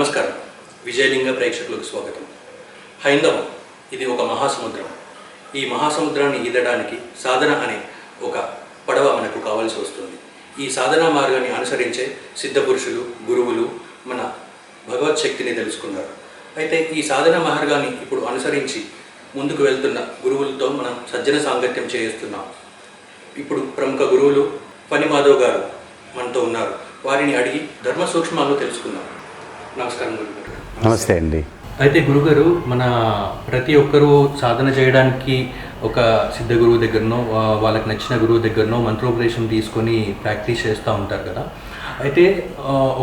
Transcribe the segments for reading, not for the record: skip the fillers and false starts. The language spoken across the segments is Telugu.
నమస్కారం. విజయలింగ ప్రేక్షకులకు స్వాగతం. హైందవం ఇది ఒక మహాసముద్రం. ఈ మహాసముద్రాన్ని ఈదడానికి సాధన అనే ఒక పడవ మనకు కావాల్సి వస్తుంది. ఈ సాధనా మార్గాన్ని అనుసరించే సిద్ధపురుషులు, గురువులు మన భగవత్ శక్తిని తెలుసుకున్నారు. అయితే ఈ సాధనా మార్గాన్ని ఇప్పుడు అనుసరించి ముందుకు వెళ్తున్న గురువులతో మనం సజ్జన సాంగత్యం చేస్తున్నాం. ఇప్పుడు ప్రముఖ గురువులు పని మాధవ్ గారు మనతో ఉన్నారు. వారిని అడిగి ధర్మ సూక్ష్మాలను తెలుసుకుందాం. నమస్కారం గురుగారు. నమస్తే అండి. అయితే గురుగారు, మన ప్రతి ఒక్కరూ సాధన చేయడానికి ఒక సిద్ధ గురువు దగ్గరనో వాళ్ళకి నచ్చిన గురువు దగ్గరనో మంత్రోపదేశం తీసుకొని ప్రాక్టీస్ చేస్తూ ఉంటారు కదా. అయితే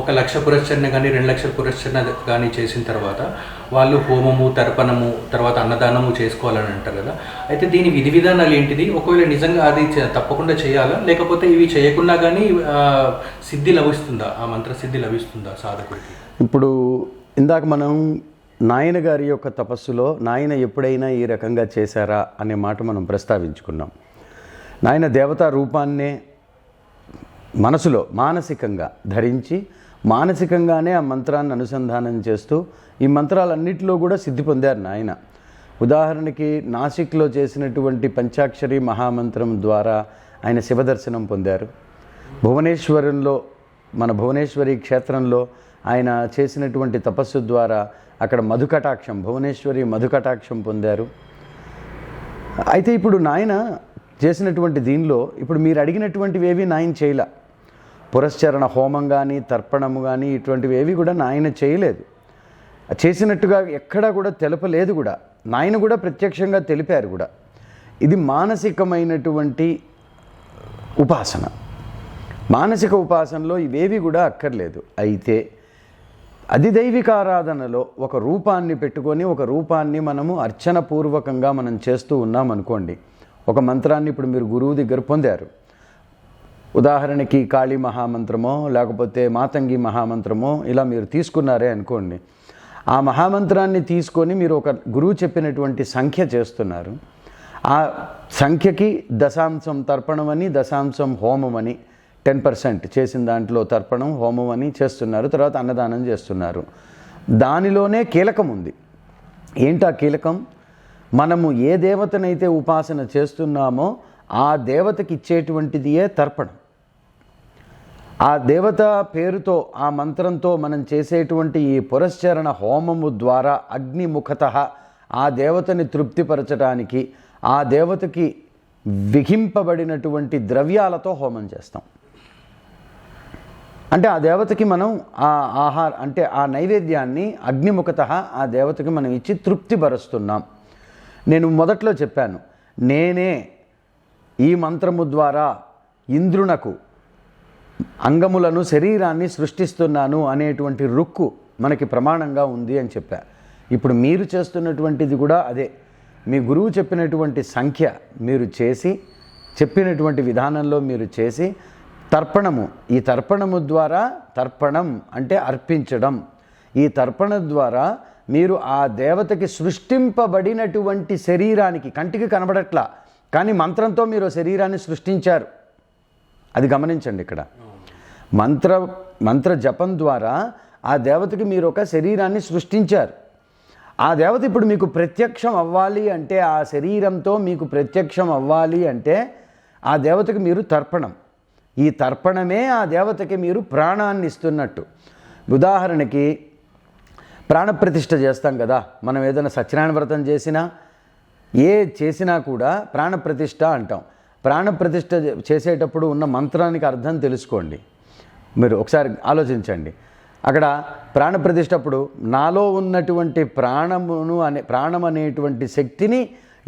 1,00,000 పురస్చరణ కానీ 2,00,000 పురస్చరణ కానీ చేసిన తర్వాత వాళ్ళు హోమము, తర్పణము, తర్వాత అన్నదానము చేసుకోవాలని అంటారు కదా. అయితే దీని విధి విధానాలు ఏంటిది? ఒకవేళ నిజంగా అది తప్పకుండా చేయాలా, లేకపోతే ఇవి చేయకుండా కానీ సిద్ధి లభిస్తుందా, ఆ మంత్ర సిద్ధి లభిస్తుందా సాధకుడికి? ఇప్పుడు ఇందాక మనం నాయన గారి యొక్క తపస్సులో నాయన ఎప్పుడైనా ఈ రకంగా చేశారా అనే మాట మనం ప్రస్తావించుకున్నాం. నాయన దేవతా రూపాన్నే మనసులో మానసికంగా ధరించి మానసికంగానే ఆ మంత్రాన్ని అనుసంధానం చేస్తూ ఈ మంత్రాలన్నింటిలో కూడా సిద్ధి పొందారు నాయన. ఉదాహరణకి నాసిక్లో చేసినటువంటి పంచాక్షరి మహామంత్రం ద్వారా ఆయన శివదర్శనం పొందారు. భువనేశ్వరంలో మన భువనేశ్వరి క్షేత్రంలో ఆయన చేసినటువంటి తపస్సు ద్వారా అక్కడ మధుకటాక్షం, భువనేశ్వరి మధుకటాక్షం పొందారు. అయితే ఇప్పుడు నాయన చేసినటువంటి దీనిలో ఇప్పుడు మీరు అడిగినటువంటివి ఏవి నాయన చేయలే. పురస్చరణ హోమం కానీ తర్పణము కానీ ఇటువంటివి ఏవి కూడా నాయన చేయలేదు. చేసినట్టుగా ఎక్కడా కూడా తెలపలేదు కూడా. నాయన కూడా ప్రత్యక్షంగా తెలిపారు కూడా. ఇది మానసికమైనటువంటి ఉపాసన. మానసిక ఉపాసనలో ఇవేవి కూడా అక్కర్లేదు. అయితే అధిదైవిక ఆరాధనలో ఒక రూపాన్ని పెట్టుకొని ఒక రూపాన్ని మనము అర్చన పూర్వకంగా మనం చేస్తూ ఉన్నాం అనుకోండి. ఒక మంత్రాన్ని ఇప్పుడు మీరు గురువు దగ్గర పొందారు. ఉదాహరణకి కాళీ మహామంత్రమో లేకపోతే మాతంగి మహామంత్రమో ఇలా మీరు తీసుకున్నారే అనుకోండి. ఆ మహామంత్రాన్ని తీసుకొని మీరు ఒక గురువు చెప్పినటువంటి సంఖ్య చేస్తున్నారు. ఆ సంఖ్యకి దశాంశం తర్పణం అని, దశాంశం హోమం అని, 10% చేసిన దాంట్లో తర్పణం హోమం అని చేస్తున్నారు. తర్వాత అన్నదానం చేస్తున్నారు. దానిలోనే కీలకం ఉంది. ఏంటా కీలకం? మనము ఏ దేవతనైతే ఉపాసన చేస్తున్నామో ఆ దేవతకి ఇచ్చేటువంటిదియే తర్పణం. ఆ దేవత పేరుతో ఆ మంత్రంతో మనం చేసేటువంటి ఈ పురస్చరణ హోమము ద్వారా అగ్నిముఖత ఆ దేవతని తృప్తిపరచడానికి ఆ దేవతకి విహింపబడినటువంటి ద్రవ్యాలతో హోమం చేస్తాం. అంటే ఆ దేవతకి మనం అంటే ఆ నైవేద్యాన్ని అగ్నిముఖత ఆ దేవతకి మనం ఇచ్చి తృప్తిపరుస్తున్నాం. నేను మొదట్లో చెప్పాను, నేనే ఈ మంత్రము ద్వారా ఇంద్రునకు అంగములను, శరీరాన్ని సృష్టిస్తున్నాను అనేటువంటి రుక్కు మనకి ప్రమాణంగా ఉంది అని చెప్పా. ఇప్పుడు మీరు చేస్తున్నటువంటిది కూడా అదే. మీ గురువు చెప్పినటువంటి సంఖ్య మీరు చేసి, చెప్పినటువంటి విధానంలో మీరు చేసి తర్పణము, ఈ తర్పణము ద్వారా, తర్పణం అంటే అర్పించడం, ఈ తర్పణ ద్వారా మీరు ఆ దేవతకి సృష్టింపబడినటువంటి శరీరానికి, కంటికి కనబడట్లా కానీ మంత్రంతో మీరు శరీరాన్ని సృష్టించారు. అది గమనించండి. ఇక్కడ మంత్ర జపం ద్వారా ఆ దేవతకి మీరు ఒక శరీరాన్ని సృష్టించారు. ఆ దేవత ఇప్పుడు మీకు ప్రత్యక్షం అవ్వాలి అంటే, ఆ శరీరంతో మీకు ప్రత్యక్షం అవ్వాలి అంటే ఆ దేవతకి మీరు తర్పణం, ఈ తర్పణమే ఆ దేవతకి మీరు ప్రాణాన్ని ఇస్తున్నట్టు. ఉదాహరణకి ప్రాణప్రతిష్ఠ చేస్తాం కదా. మనం ఏదైనా సత్యనారాయణ వ్రతం చేసినా చేసినా కూడా ప్రాణప్రతిష్ఠ అంటాం. ప్రాణప్రతిష్ఠ చేసేటప్పుడు ఉన్న మంత్రానికి అర్థం తెలుసుకోండి. మీరు ఒకసారి ఆలోచించండి. అక్కడ ప్రాణప్రతిష్ఠ అప్పుడు నాలో ఉన్నటువంటి ప్రాణం అనేటువంటి శక్తిని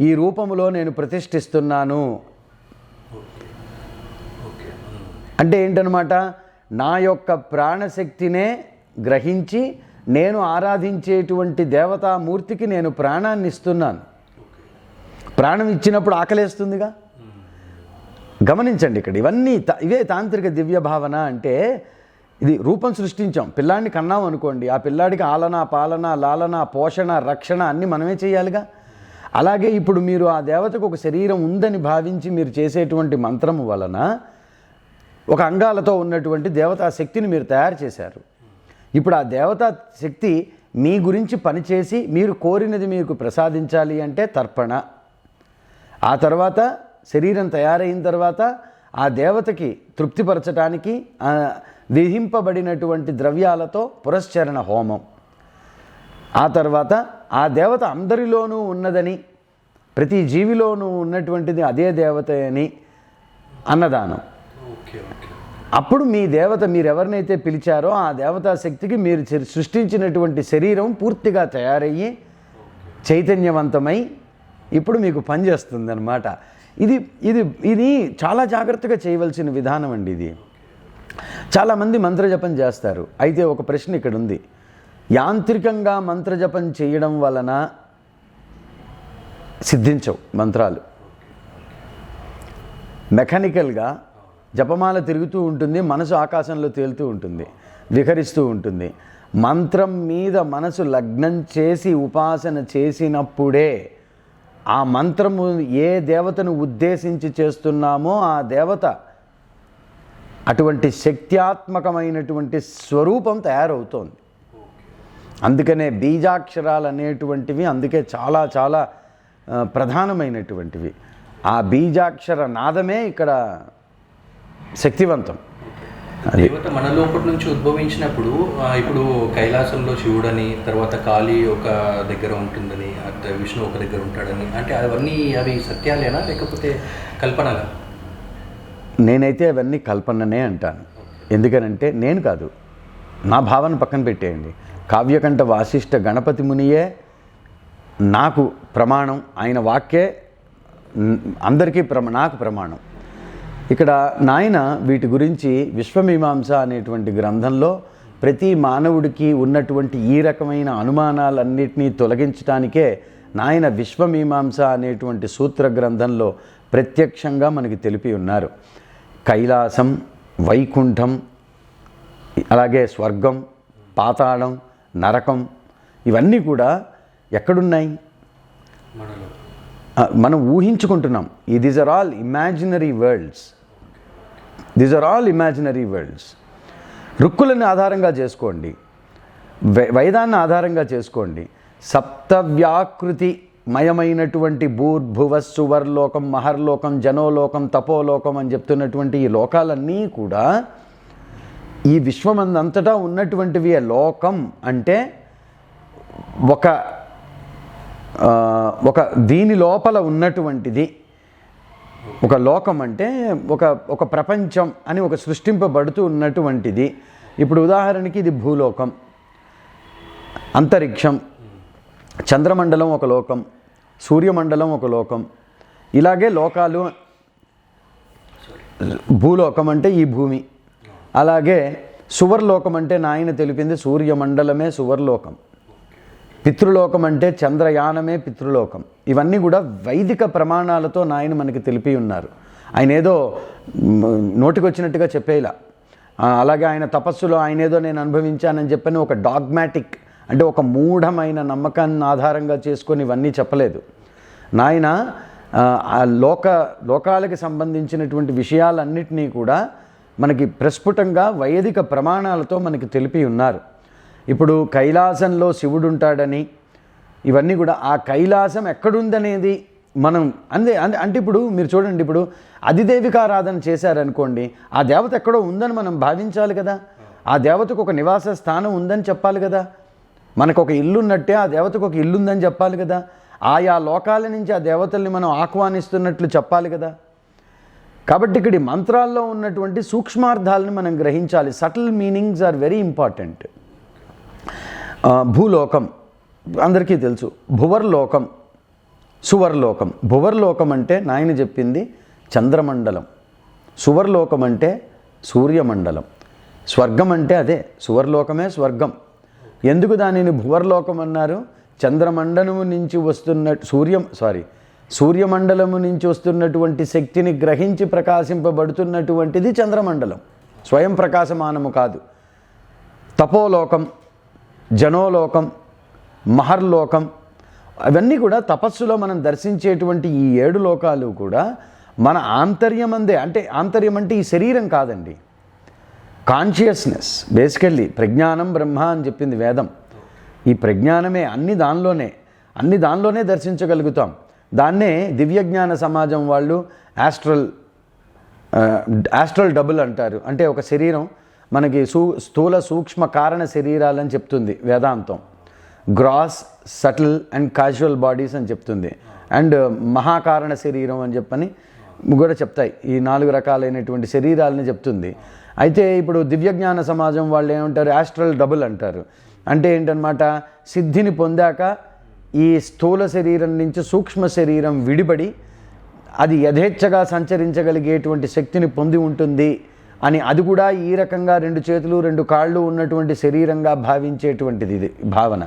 ఈ రూపంలో నేను ప్రతిష్ఠిస్తున్నాను అంటే ఏంటనమాట? నా యొక్క ప్రాణశక్తినే గ్రహించి నేను ఆరాధించేటువంటి దేవతామూర్తికి నేను ప్రాణాన్ని ఇస్తున్నాను. ప్రాణం ఇచ్చినప్పుడు ఆకలేస్తుందిగా. గమనించండి ఇక్కడ ఇవే తాంత్రిక దివ్య భావన. అంటే ఇది రూపం సృష్టించాం. పిల్లాడిని కన్నాం అనుకోండి, ఆ పిల్లాడికి ఆలన, పాలన, లాలన, పోషణ, రక్షణ అన్నీ మనమే చేయాలిగా. అలాగే ఇప్పుడు మీరు ఆ దేవతకు ఒక శరీరం ఉందని భావించి మీరు చేసేటువంటి మంత్రము వలన ఒక అంగాలతో ఉన్నటువంటి దేవతా శక్తిని మీరు తయారు చేశారు. ఇప్పుడు ఆ దేవతా శక్తి మీ గురించి పనిచేసి మీరు కోరినది మీకు ప్రసాదించాలి అంటే తర్పణ. ఆ తర్వాత శరీరం తయారైన తర్వాత ఆ దేవతకి తృప్తిపరచడానికి విధింపబడినటువంటి ద్రవ్యాలతో పురస్చరణ హోమం. ఆ తర్వాత ఆ దేవత అందరిలోనూ ఉన్నదని, ప్రతి జీవిలోనూ ఉన్నటువంటిది అదే దేవత అని అన్నదానం. అప్పుడు మీ దేవత, మీరు ఎవరినైతే పిలిచారో ఆ దేవతా శక్తికి మీరు సృష్టించినటువంటి శరీరం పూర్తిగా తయారయ్యి చైతన్యవంతమై ఇప్పుడు మీకు పనిచేస్తుంది అన్నమాట. ఇది ఇది ఇది చాలా జాగ్రత్తగా చేయవలసిన విధానం అండి. ఇది చాలామంది మంత్రజపం చేస్తారు. అయితే ఒక ప్రశ్న ఇక్కడ ఉంది. యాంత్రికంగా మంత్రజపం చేయడం వలన సిద్ధించవు మంత్రాలు. మెకానికల్గా జపమాల తిరుగుతూ ఉంటుంది, మనసు ఆకాశంలో తేలుతూ ఉంటుంది, విహరిస్తూ ఉంటుంది. మంత్రం మీద మనసు లగ్నం చేసి ఉపాసన చేసినప్పుడే ఆ మంత్రము ఏ దేవతను ఉద్దేశించి చేస్తున్నామో ఆ దేవత అటువంటి శక్త్యాత్మకమైనటువంటి స్వరూపం తయారవుతోంది. అందుకనే బీజాక్షరాలు అనేటువంటివి అందుకే చాలా చాలా ప్రధానమైనటువంటివి. ఆ బీజాక్షర నాదమే ఇక్కడ శక్తివంతం. దేవత మన లోపటి నుంచి ఉద్భవించినప్పుడు ఇప్పుడు కైలాసంలో శివుడని, తర్వాత కాళీ ఒక దగ్గర ఉంటుందని, విష్ణు ఒక దగ్గర ఉంటాడని, అంటే అవి సత్యాలేనా లేకపోతే కల్పనగా? నేనైతే అవన్నీ కల్పననే అంటాను. ఎందుకనంటే నేను కాదు, నా భావన పక్కన పెట్టేయండి. కావ్యకంఠ వాసిష్ఠ గణపతి మునియే నాకు ప్రమాణం, ఆయన వాక్యే అందరికీ నాకు ప్రమాణం. ఇక్కడ నాయన వీటి గురించి విశ్వమీమాంస అనేటువంటి గ్రంథంలో ప్రతి మానవుడికి ఉన్నటువంటి ఈ రకమైన అనుమానాలన్నింటినీ తొలగించడానికే నాయన విశ్వమీమాంస అనేటువంటి సూత్ర గ్రంథంలో ప్రత్యక్షంగా మనకి తెలిపి ఉన్నారు. కైలాసం, వైకుంఠం, అలాగే స్వర్గం, పాతాళం, నరకం ఇవన్నీ కూడా ఎక్కడున్నాయి? మనం ఊహించుకుంటున్నాం. These are all imaginary worlds. These are all imaginary worlds. రుక్కులను ఆధారంగా చేసుకోండి, వైదాన్ని ఆధారంగా చేసుకోండి. సప్తవ్యాకృతి మయమైనటువంటి భూర్భువ సువర్లోకం, మహర్లోకం, జనోలోకం, తపోలోకం అని చెప్తున్నటువంటి ఈ లోకాలన్నీ కూడా ఈ విశ్వమందంతటా ఉన్నటువంటివి. లోకం అంటే ఒక దీని లోపల ఉన్నటువంటిది. ఒక లోకం అంటే ఒక ప్రపంచం అని ఒక సృష్టింపబడుతూ ఉన్నటువంటిది. ఇప్పుడు ఉదాహరణకి ఇది భూలోకం, అంతరిక్షం, చంద్రమండలం ఒక లోకం, సూర్యమండలం ఒక లోకం. ఇలాగే లోకాలు. భూలోకం అంటే ఈ భూమి. అలాగే సువర్లోకం అంటే నాయన తెలిపింది సూర్యమండలమే సువర్లోకం. పితృలోకం అంటే చంద్రయానమే పితృలోకం. ఇవన్నీ కూడా వైదిక ప్రమాణాలతో నాయన మనకి తెలిపి ఉన్నారు. ఆయన ఏదో నోటికొచ్చినట్టుగా చెప్పేలా, అలాగే ఆయన తపస్సులో ఆయన ఏదో నేను అనుభవించానని చెప్పని ఒక డాగ్మాటిక్ అంటే ఒక మూఢమైన నమ్మకాన్ని ఆధారంగా చేసుకొని ఇవన్నీ చెప్పలేదు. నాయన లోకాలకి సంబంధించినటువంటి విషయాలన్నిటినీ కూడా మనకి ప్రస్ఫుటంగా వైదిక ప్రమాణాలతో మనకి తెలిపి ఉన్నారు. ఇప్పుడు కైలాసంలో శివుడు ఉంటాడని ఇవన్నీ కూడా ఆ కైలాసం ఎక్కడుందనేది మనం అంటే ఇప్పుడు మీరు చూడండి, ఇప్పుడు అధిదేవికారాధన చేశారనుకోండి, ఆ దేవత ఎక్కడో ఉందని మనం భావించాలి కదా. ఆ దేవతకు ఒక నివాస స్థానం ఉందని చెప్పాలి కదా. మనకు ఒక ఇల్లు ఉన్నట్టే ఆ దేవతకు ఒక ఇల్లు ఉందని చెప్పాలి కదా. ఆయా లోకాల నుంచి ఆ దేవతల్ని మనం ఆహ్వానిస్తున్నట్లు చెప్పాలి కదా. కాబట్టి ఇక్కడ మంత్రాల్లో ఉన్నటువంటి సూక్ష్మార్థాలని మనం గ్రహించాలి. Subtle meanings are very important. భూలోకం అందరికీ తెలుసు, భువర్లోకం, సువర్లోకం. భువర్లోకం అంటే నాయన చెప్పింది చంద్రమండలం, సువర్లోకం అంటే సూర్యమండలం, స్వర్గం అంటే అదే సువర్లోకమే స్వర్గం. ఎందుకు దానిని భువర్లోకం అన్నారు? చంద్రమండలము నుంచి సూర్యమండలము నుంచి వస్తున్నటువంటి శక్తిని గ్రహించి ప్రకాశింపబడుతున్నటువంటిది చంద్రమండలం, స్వయం ప్రకాశమానము కాదు. తపోలోకం, జనోలోకం, మహర్లోకం అవన్నీ కూడా తపస్సులో మనం దర్శించేటువంటి ఈ 7 లోకాలు కూడా మన ఆంతర్యమందే. అంటే ఆంతర్యం అంటే ఈ శరీరం కాదండి. కాన్షియస్నెస్. బేసికల్లీ ప్రజ్ఞానం బ్రహ్మ అని చెప్పింది వేదం. ఈ ప్రజ్ఞానమే అన్ని దానిలోనే దర్శించగలుగుతాం. దాన్నే దివ్యజ్ఞాన సమాజం వాళ్ళు ఆస్ట్రల్ డబుల్ అంటారు. అంటే ఒక శరీరం మనకి స్థూల సూక్ష్మ కారణ శరీరాలని చెప్తుంది వేదాంతం. Gross, subtle and causal bodies అని చెప్తుంది. అండ్ మహాకారణ శరీరం అని చెప్పని కూడా చెప్తాయి. ఈ 4 రకాలైనటువంటి శరీరాలని చెప్తుంది. అయితే ఇప్పుడు దివ్యజ్ఞాన సమాజం వాళ్ళు ఏమంటారు, ఆస్ట్రల్ డబుల్ అంటారు. అంటే ఏంటన్నమాట, సిద్ధిని పొందాక ఈ స్థూల శరీరం నుంచి సూక్ష్మ శరీరం విడిపడి అది యథేచ్ఛగా సంచరించగలిగేటువంటి శక్తిని పొంది ఉంటుంది అని, అది కూడా ఈ రకంగా 2 చేతులు 2 కాళ్ళు ఉన్నటువంటి శరీరంగా భావించేటువంటిది ఇది భావన.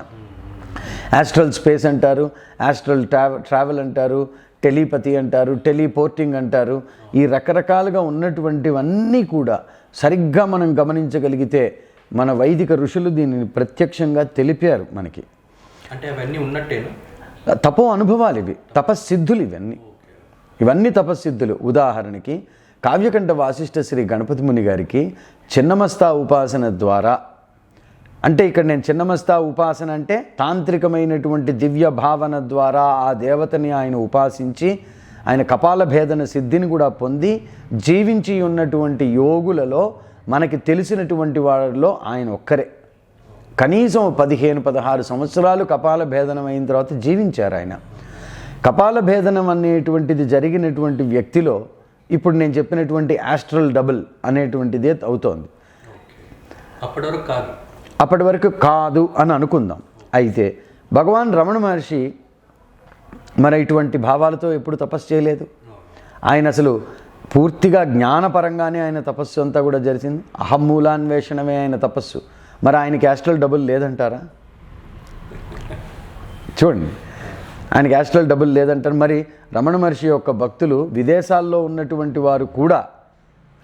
ఆస్ట్రల్ స్పేస్ అంటారు, ఆస్ట్రల్ ట్రావెల్ అంటారు, టెలిపతి అంటారు, టెలిపోర్టింగ్ అంటారు. ఈ రకరకాలుగా ఉన్నటువంటివన్నీ కూడా సరిగ్గా మనం గమనించగలిగితే మన వైదిక ఋషులు దీనిని ప్రత్యక్షంగా తెలిపారు మనకి. అంటే అవన్నీ ఉన్నట్టేనా? తపో అనుభవాలు ఇవి, తపస్సిద్ధులు ఇవన్నీ తపస్సిద్ధులు. ఉదాహరణకి కావ్యకంఠ వాసిష్ఠ శ్రీ గణపతి ముని గారికి చిన్నమస్తా ఉపాసన ద్వారా, అంటే ఇక్కడ నేను చిన్నమస్తా ఉపాసన అంటే తాంత్రికమైనటువంటి దివ్య భావన ద్వారా ఆ దేవతని ఆయన ఉపాసించి ఆయన కపాల భేదన సిద్ధిని కూడా పొంది జీవించి ఉన్నటువంటి యోగులలో మనకి తెలిసినటువంటి వాళ్ళలో ఆయన ఒక్కరే. కనీసం 15-16 సంవత్సరాలు కపాల భేదనం అయిన తర్వాత జీవించారు ఆయన. కపాల భేదనం అనేటువంటిది జరిగినటువంటి వ్యక్తిలో ఇప్పుడు నేను చెప్పినటువంటి ఆస్ట్రల్ డబుల్ అనేటువంటిదే అవుతోంది. అప్పటి వరకు కాదు అని అనుకుందాం. అయితే భగవాన్ రమణ మహర్షి మరి ఇటువంటి భావాలతో ఎప్పుడు తపస్సు చేయలేదు. ఆయన అసలు పూర్తిగా జ్ఞానపరంగానే ఆయన తపస్సు అంతా కూడా జరిగింది. అహమ్మూలాన్వేషణమే ఆయన తపస్సు. మరి ఆయనకి ఆస్ట్రల్ డబుల్ లేదంటారా? చూడండి, ఆయనకి ఆస్ట్రల్ డబుల్ లేదంటారు. మరి రమణ మహర్షి యొక్క భక్తులు విదేశాల్లో ఉన్నటువంటి వారు కూడా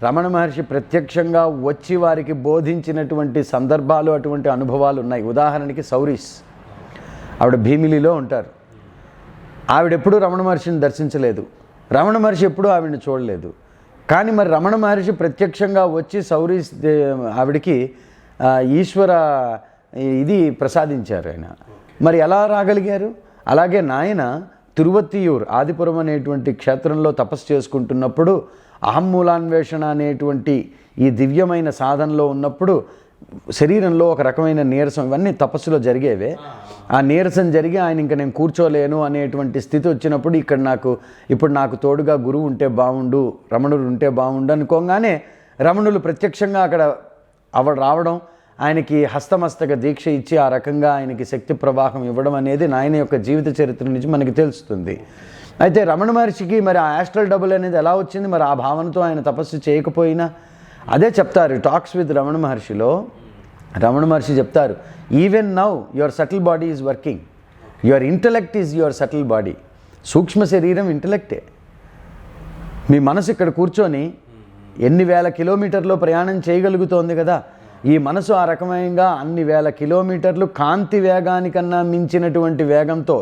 రమణ మహర్షి ప్రత్యక్షంగా వచ్చి వారికి బోధించినటువంటి సందర్భాలు, అటువంటి అనుభవాలు ఉన్నాయి. ఉదాహరణకి సౌరీస్, ఆవిడ భీమిలిలో ఉంటారు. ఆవిడెప్పుడూ రమణ మహర్షిని దర్శించలేదు, రమణ మహర్షి ఎప్పుడూ ఆవిడని చూడలేదు. కానీ మరి రమణ మహర్షి ప్రత్యక్షంగా వచ్చి సౌరీస్ ఆవిడికి ఈశ్వర ఇది ప్రసాదించారు ఆయన. మరి ఎలా రాగలిగారు? అలాగే నాయన తిరువత్తియూర్ ఆదిపురం అనేటువంటి క్షేత్రంలో తపస్సు చేసుకుంటున్నప్పుడు అహమ్మూలాన్వేషణ అనేటువంటి ఈ దివ్యమైన సాధనలో ఉన్నప్పుడు శరీరంలో ఒక రకమైన నీరసం, ఇవన్నీ తపస్సులో జరిగేవే. ఆ నీరసం జరిగి ఆయన ఇంకా నేను కూర్చోలేను అనేటువంటి స్థితి వచ్చినప్పుడు ఇప్పుడు నాకు తోడుగా గురువు ఉంటే బాగుండు, రమణుడు ఉంటే బాగుండు అనుకోగానే రమణులు ప్రత్యక్షంగా అక్కడ రావడం, ఆయనకి హస్తమస్తక దీక్ష ఇచ్చి ఆ రకంగా ఆయనకి శక్తి ప్రవాహం ఇవ్వడం అనేది నాయన యొక్క జీవిత చరిత్ర నుంచి మనకి తెలుస్తుంది. అయితే రమణ మహర్షికి మరి ఆ ఆస్ట్రల్ డబుల్ అనేది ఎలా వచ్చింది? మరి ఆ భావనతో ఆయన తపస్సు చేయకపోయినా అదే చెప్తారు. టాక్స్ విత్ రమణ మహర్షిలో రమణ మహర్షి చెప్తారు, even now your subtle body is working, your intellect is your subtle body. సూక్ష్మ శరీరం ఇంటలెక్టే. మీ మనసు ఇక్కడ కూర్చొని ఎన్ని వేల కిలోమీటర్లో ప్రయాణం చేయగలుగుతోంది కదా. ఈ మనసు ఆ రకమైనగా అన్ని వేల కిలోమీటర్లు కాంతి వేగానికన్నా మించినటువంటి వేగంతో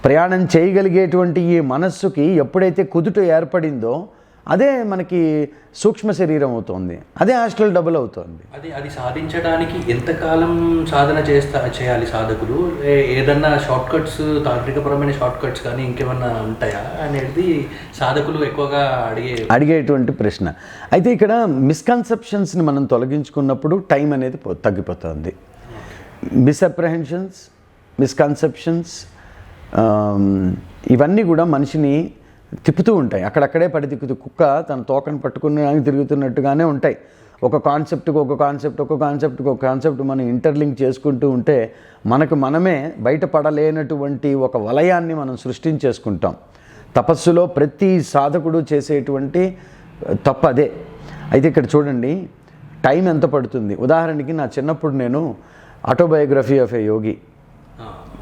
ప్రయాణం చేయగలిగేటువంటి ఈ మనస్సుకి ఎప్పుడైతే కుదుట ఏర్పడిందో అదే మనకి సూక్ష్మ శరీరం అవుతుంది, అదే ఆస్ట్రల్ డబుల్ అవుతుంది. అది సాధించడానికి ఎంతకాలం సాధన చేయాలి సాధకులు? ఏదన్నా షార్ట్ కట్స్, తాంత్రికపరమైన షార్ట్ కట్స్ కానీ ఇంకేమన్నా ఉంటాయా అనేది సాధకులు ఎక్కువగా అడిగేటువంటి ప్రశ్న. అయితే ఇక్కడ మిస్కన్సెప్షన్స్ని మనం తొలగించుకున్నప్పుడు టైం అనేది తగ్గిపోతుంది. మిస్అప్రహెన్షన్స్, మిస్కన్సెప్షన్స్ ఇవన్నీ కూడా మనిషిని తిప్పుతూ ఉంటాయి. అక్కడక్కడే పడి తిప్పుతూ కుక్క తన తోకను పట్టుకుని తిరుగుతున్నట్టుగానే ఉంటాయి. ఒక కాన్సెప్ట్కి ఒక కాన్సెప్ట్ మనం ఇంటర్లింక్ చేసుకుంటూ ఉంటే మనమే బయటపడలేనటువంటి ఒక వలయాన్ని మనం సృష్టించేసుకుంటాం. తపస్సులో ప్రతి సాధకుడు చేసేటువంటి తప్పు అదే. అయితే ఇక్కడ చూడండి, టైం ఎంత పడుతుంది. ఉదాహరణకి నా చిన్నప్పుడు నేను ఆటోబయోగ్రఫీ ఆఫ్ ఏ యోగి,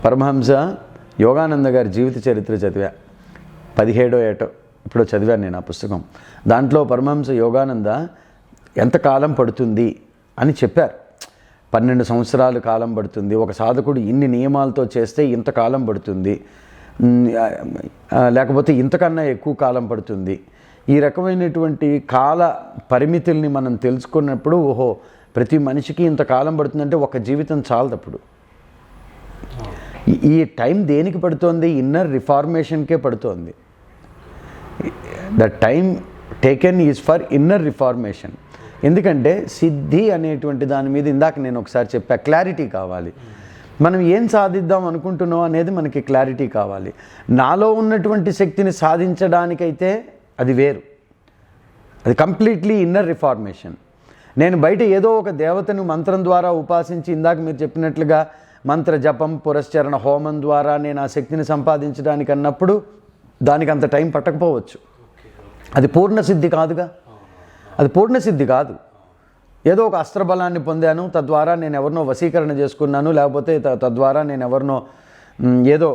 పరమహంస యోగానంద గారి జీవిత చరిత్ర చదివా. 17వ ఏటో ఇప్పుడు చదివాను నేను ఆ పుస్తకం. దాంట్లో పరమహంస యోగానంద ఎంతకాలం పడుతుంది అని చెప్పారు. 12 సంవత్సరాల కాలం పడుతుంది, ఒక సాధకుడు ఇన్ని నియమాలతో చేస్తే ఇంతకాలం పడుతుంది, లేకపోతే ఇంతకన్నా ఎక్కువ కాలం పడుతుంది. ఈ రకమైనటువంటి కాల పరిమితుల్ని మనం తెలుసుకున్నప్పుడు ఓహో ప్రతి మనిషికి ఇంతకాలం పడుతుందంటే ఒక జీవితం చాలదప్పుడు. ఈ టైం దేనికి పడుతోంది? ఇన్నర్ రిఫార్మేషన్కే పడుతోంది. The time taken is for inner reformation. ఎందుకంటే సిద్ధి అనేటువంటి దాని మీద ఇందాక నేను ఒకసారి చెప్పా, క్లారిటీ కావాలి. మనం ఏం సాధిద్దాం అనుకుంటున్నాం అనేది మనకి క్లారిటీ కావాలి. నాలో ఉన్నటువంటి శక్తిని సాధించడానికైతే అది వేరు, అది కంప్లీట్లీ ఇన్నర్ రిఫార్మేషన్. నేను బయట ఏదో ఒక దేవతను మంత్రం ద్వారా ఉపాసించి ఇందాక మీరు చెప్పినట్లుగా మంత్ర జపం పురస్చరణ హోమం ద్వారా నేను ఆ శక్తిని సంపాదించడానికి అన్నప్పుడు దానికి అంత టైం పట్టకపోవచ్చు. అది పూర్ణసిద్ధి కాదుగా, అది పూర్ణసిద్ధి కాదు. ఏదో ఒక అస్త్రబలాన్ని పొందాను, తద్వారా నేను ఎవరినో వశీకరణ చేసుకున్నాను, లేకపోతే తద్వారా నేను ఎవరినో ఏదో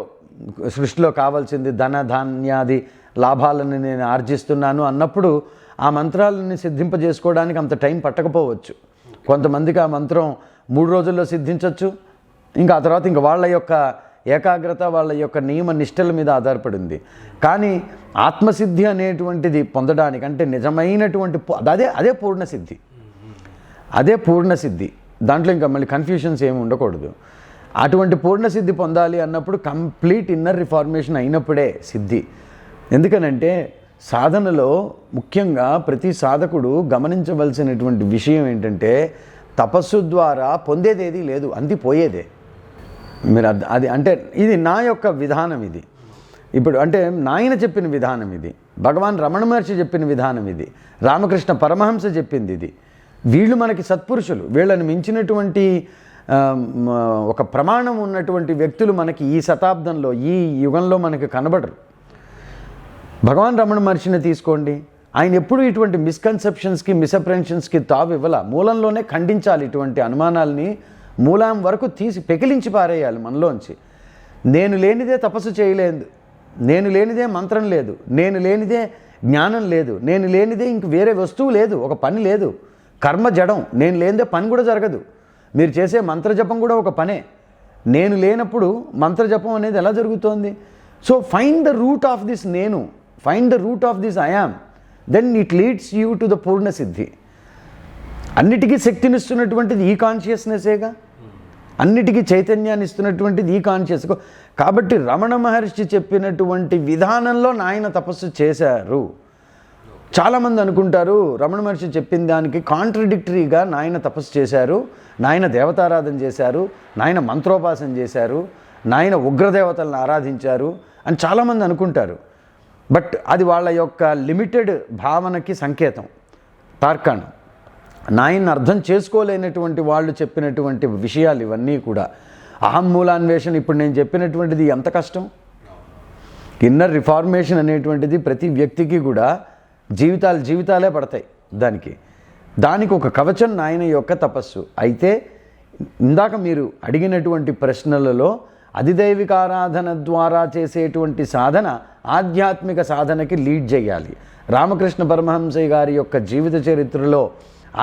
సృష్టిలో కావాల్సింది ధన ధాన్యాది లాభాలను నేను ఆర్జిస్తున్నాను అన్నప్పుడు ఆ మంత్రాలని సిద్ధింపజేసుకోవడానికి అంత టైం పట్టకపోవచ్చు. కొంతమందికి ఆ మంత్రం 3 రోజుల్లో సిద్ధించవచ్చు, ఇంకా ఆ తర్వాత ఇంకా వాళ్ళ యొక్క ఏకాగ్రత వాళ్ళ యొక్క నియమ నిష్టల మీద ఆధారపడింది. కానీ ఆత్మసిద్ధి అనేటువంటిది పొందడానికి అంటే నిజమైనటువంటి అదే పూర్ణసిద్ధి, అదే పూర్ణసిద్ధి. దాంట్లో ఇంకా మళ్ళీ కన్ఫ్యూషన్స్ ఏమి ఉండకూడదు. అటువంటి పూర్ణసిద్ధి పొందాలి అన్నప్పుడు కంప్లీట్ ఇన్నర్ రిఫార్మేషన్ అయినప్పుడే సిద్ధి. ఎందుకనంటే సాధనలో ముఖ్యంగా ప్రతి సాధకుడు గమనించవలసినటువంటి విషయం ఏంటంటే తపస్సు ద్వారా పొందేదేది లేదు, అంది పోయేదే. మీరు అది అంటే ఇది నా యొక్క విధానం, ఇది ఇప్పుడు అంటే నాయన చెప్పిన విధానం, ఇది భగవాన్ రమణ మహర్షి చెప్పిన విధానం, ఇది రామకృష్ణ పరమహంస చెప్పింది, ఇది వీళ్ళు మనకి సత్పురుషులు. వీళ్ళని మించినటువంటి ఒక ప్రమాణం ఉన్నటువంటి వ్యక్తులు మనకి ఈ శతాబ్దంలో ఈ యుగంలో మనకి కనబడరు. భగవాన్ రమణ మహర్షిని తీసుకోండి, ఆయన ఎప్పుడు ఇటువంటి మిస్కన్సెప్షన్స్కి మిస్అప్రెన్షన్స్కి తావు ఇవ్వాల. మూలంలోనే ఖండించాలి ఇటువంటి అనుమానాల్ని, మూలం వరకు తీసి పెకిలించి పారేయాలి మనలోంచి. నేను లేనిదే తపస్సు చేయలేదు, నేను లేనిదే మంత్రం లేదు, నేను లేనిదే జ్ఞానం లేదు, నేను లేనిదే ఇంక వేరే వస్తువు లేదు, ఒక పని లేదు, కర్మ జడం. నేను లేనిదే పని కూడా జరగదు. మీరు చేసే మంత్రజపం కూడా ఒక పనే. నేను లేనప్పుడు మంత్రజపం అనేది ఎలా జరుగుతోంది? So find the root of this నేను, find the root of this I am, then it leads you to the పూర్ణ సిద్ధి. అన్నిటికీ శక్తినిస్తున్నటువంటిది ఈ కాన్షియస్నెస్సేగా, అన్నిటికీ చైతన్యాన్ని ఇస్తున్నటువంటిది ఈ కాన్షియస్. కాబట్టి రమణ మహర్షి చెప్పినటువంటి విధానంలో నాయన తపస్సు చేశారు. చాలామంది అనుకుంటారు రమణ మహర్షి చెప్పిన దానికి కాంట్రడిక్టరీగా నాయన తపస్సు చేశారు, నాయన దేవతారాధన చేశారు, నాయన మంత్రోపాసన చేశారు, నాయన ఉగ్రదేవతలను ఆరాధించారు అని చాలామంది అనుకుంటారు. బట్ అది వాళ్ళ యొక్క లిమిటెడ్ భావనకి సంకేతం, తార్కాణం. నాయన్ని అర్థం చేసుకోలేనటువంటి వాళ్ళు చెప్పినటువంటి విషయాలు ఇవన్నీ కూడా. అహం మూలాన్వేషణ ఇప్పుడు నేను చెప్పినటువంటిది ఎంత కష్టం. ఇన్నర్ రిఫార్మేషన్ అనేటువంటిది ప్రతి వ్యక్తికి కూడా జీవితాలే పడతాయి. దానికి ఒక కవచం నాయన యొక్క తపస్సు. అయితే ఇందాక మీరు అడిగినటువంటి ప్రశ్నలలో అధిదైవిక ఆరాధన ద్వారా చేసేటువంటి సాధన ఆధ్యాత్మిక సాధనకి లీడ్ చేయాలి. రామకృష్ణ పరమహంసయ్య గారి యొక్క జీవిత చరిత్రలో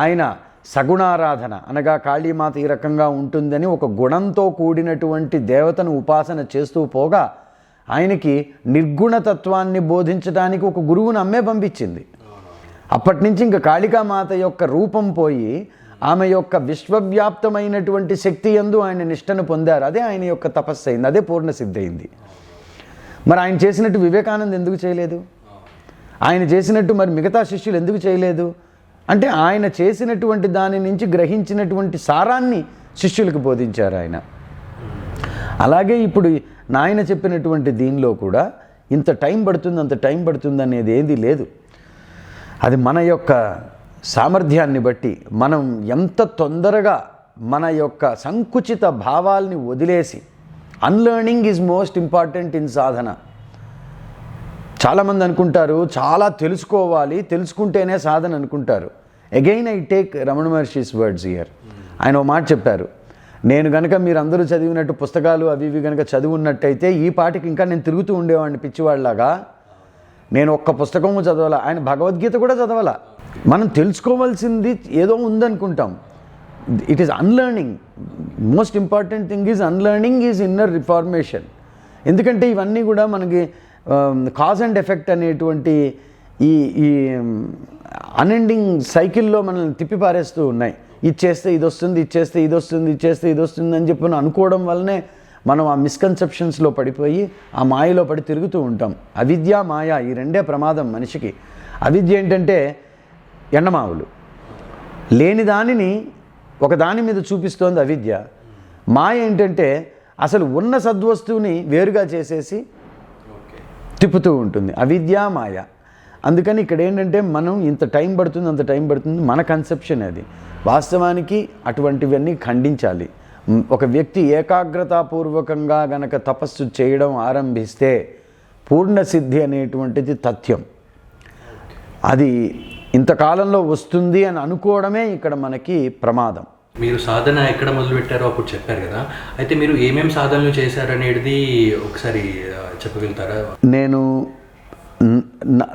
ఆయన సగుణారాధన అనగా కాళీమాత ఈ రకంగా ఉంటుందని ఒక గుణంతో కూడినటువంటి దేవతను ఉపాసన చేస్తూ పోగా ఆయనకి నిర్గుణతత్వాన్ని బోధించడానికి ఒక గురువును అమ్మే పంపించింది. అప్పటి నుంచి ఇంకా కాళికామాత యొక్క రూపం పోయి ఆమె యొక్క విశ్వవ్యాప్తమైనటువంటి శక్తి యందు ఆయన నిష్టను పొందారు. అదే ఆయన యొక్క తపస్సు అయింది, అదే పూర్ణసిద్ధి అయింది. మరి ఆయన చేసినట్టు వివేకానంద ఎందుకు చేయలేదు? ఆయన చేసినట్టు మరి మిగతా శిష్యులు ఎందుకు చేయలేదు? అంటే ఆయన చేసినటువంటి దాని నుంచి గ్రహించినటువంటి సారాన్ని శిష్యులకు బోధించారు ఆయన. అలాగే ఇప్పుడు నాయన చెప్పినటువంటి దీనిలో కూడా ఇంత టైం పడుతుంది అంత టైం పడుతుంది అనేది ఏది లేదు. అది మన యొక్క సామర్థ్యాన్ని బట్టి మనం ఎంత తొందరగా మన యొక్క సంకుచిత భావాల్ని వదిలేసి, unlearning is most important in సాధన. చాలామంది అనుకుంటారు చాలా తెలుసుకోవాలి, తెలుసుకుంటేనే సాధన అనుకుంటారు. Again I take Ramana Maharshi's words here. ఆయన ఓ మాట చెప్పారు, నేను కనుక మీరందరూ చదివినట్టు పుస్తకాలు అవి ఇవి కనుక చదివినట్టయితే ఈ పాటికి ఇంకా నేను తిరుగుతూ ఉండేవాడిని పిచ్చివాళ్ళలాగా. నేను ఒక్క పుస్తకము చదవాలా, ఆయన భగవద్గీత కూడా చదవాలా. మనం తెలుసుకోవాల్సింది ఏదో ఉందనుకుంటాం. It is unlearning. Most important thing is unlearning is inner reformation. ఎందుకంటే ఇవన్నీ కూడా మనకి కాజ్ అండ్ ఎఫెక్ట్ అనేటువంటి ఈ ఈ అన్ఎండింగ్ సైకిల్లో మనల్ని తిప్పి పారేస్తూ ఉన్నాయి. ఇచ్చేస్తే ఇది వస్తుంది, ఇచ్చేస్తే ఇది వస్తుంది, ఇచ్చేస్తే ఇది వస్తుంది అని చెప్పి అనుకోవడం వల్లనే మనం ఆ మిస్కన్సెప్షన్స్లో పడిపోయి ఆ మాయలో పడి తిరుగుతూ ఉంటాం. అవిద్య, మాయ ఈ రెండే ప్రమాదం మనిషికి. అవిద్య ఏంటంటే ఎండమావులు, లేని దానిని ఒక దాని మీద చూపిస్తోంది అవిద్య. మాయ ఏంటంటే అసలు ఉన్న సద్వస్తువుని వేరుగా చేసేసి తిప్పుతూ ఉంటుంది. అవిద్య, మాయ. అందుకని ఇక్కడ ఏంటంటే మనం ఇంత టైం పడుతుంది, అంత టైం పడుతుంది, మన కన్సెప్షన్ అది. వాస్తవానికి అటువంటివన్నీ ఖండించాలి. ఒక వ్యక్తి ఏకాగ్రతాపూర్వకంగా గనక తపస్సు చేయడం ఆరంభిస్తే పూర్ణసిద్ధి అనేటువంటిది తథ్యం. అది ఇంతకాలంలో వస్తుంది అని అనుకోవడమే ఇక్కడ మనకి ప్రమాదం. మీరు సాధన ఎక్కడ మొదలుపెట్టారో అప్పుడు చెప్పారు కదా, అయితే మీరు ఏమేమి సాధనలు చేశారనేది ఒకసారి చెప్పగలుగుతారా? నేను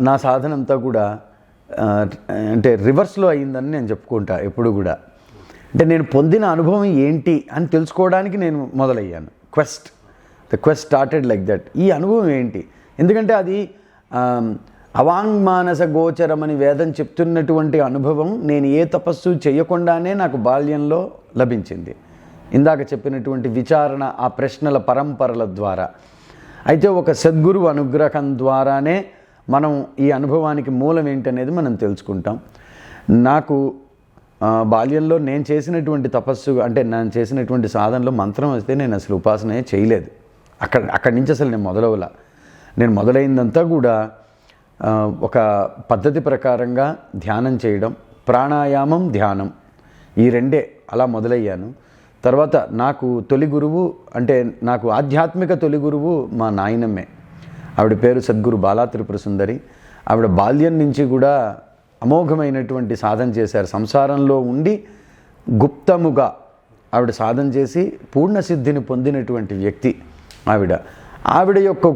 నా సాధన అంతా కూడా అంటే రివర్స్లో అయ్యిందని నేను చెప్పుకుంటా ఎప్పుడు కూడా. అంటే నేను పొందిన అనుభవం ఏంటి అని తెలుసుకోవడానికి నేను మొదలయ్యాను. The quest started like that. ఈ అనుభవం ఏంటి? ఎందుకంటే అది అవాంగ్మానస గోచరం అని వేదం చెప్తున్నటువంటి అనుభవం నేను ఏ తపస్సు చేయకుండానే నాకు బాల్యంలో లభించింది. ఇందాక చెప్పినటువంటి విచారణ, ఆ ప్రశ్నల పరంపరల ద్వారా. అయితే ఒక సద్గురు అనుగ్రహం ద్వారానే మనం ఈ అనుభవానికి మూలం ఏంటనేది మనం తెలుసుకుంటాం. నాకు బాల్యంలో నేను చేసినటువంటి తపస్సు అంటే నేను చేసినటువంటి సాధనలో మంత్రం వస్తే నేను అసలు ఉపాసనే చేయలేదు. అక్కడి నుంచి అసలు నేను మొదలవలా. నేను మొదలైందంతా కూడా ఒక పద్ధతి ప్రకారంగా ధ్యానం చేయడం, ప్రాణాయామం, ధ్యానం, ఈ రెండే అలా మొదలయ్యాను. తర్వాత నాకు తొలి గురువు అంటే నాకు ఆధ్యాత్మిక తొలి గురువు మా నాయనమ్మే. ఆవిడ పేరు సద్గురు బాలా త్రిపుర సుందరి. ఆవిడ బాల్యం నుంచి కూడా అమోఘమైనటువంటి సాధన చేశారు. సంసారంలో ఉండి గుప్తముగా ఆవిడ సాధన చేసి పూర్ణసిద్ధిని పొందినటువంటి వ్యక్తి ఆవిడ యొక్క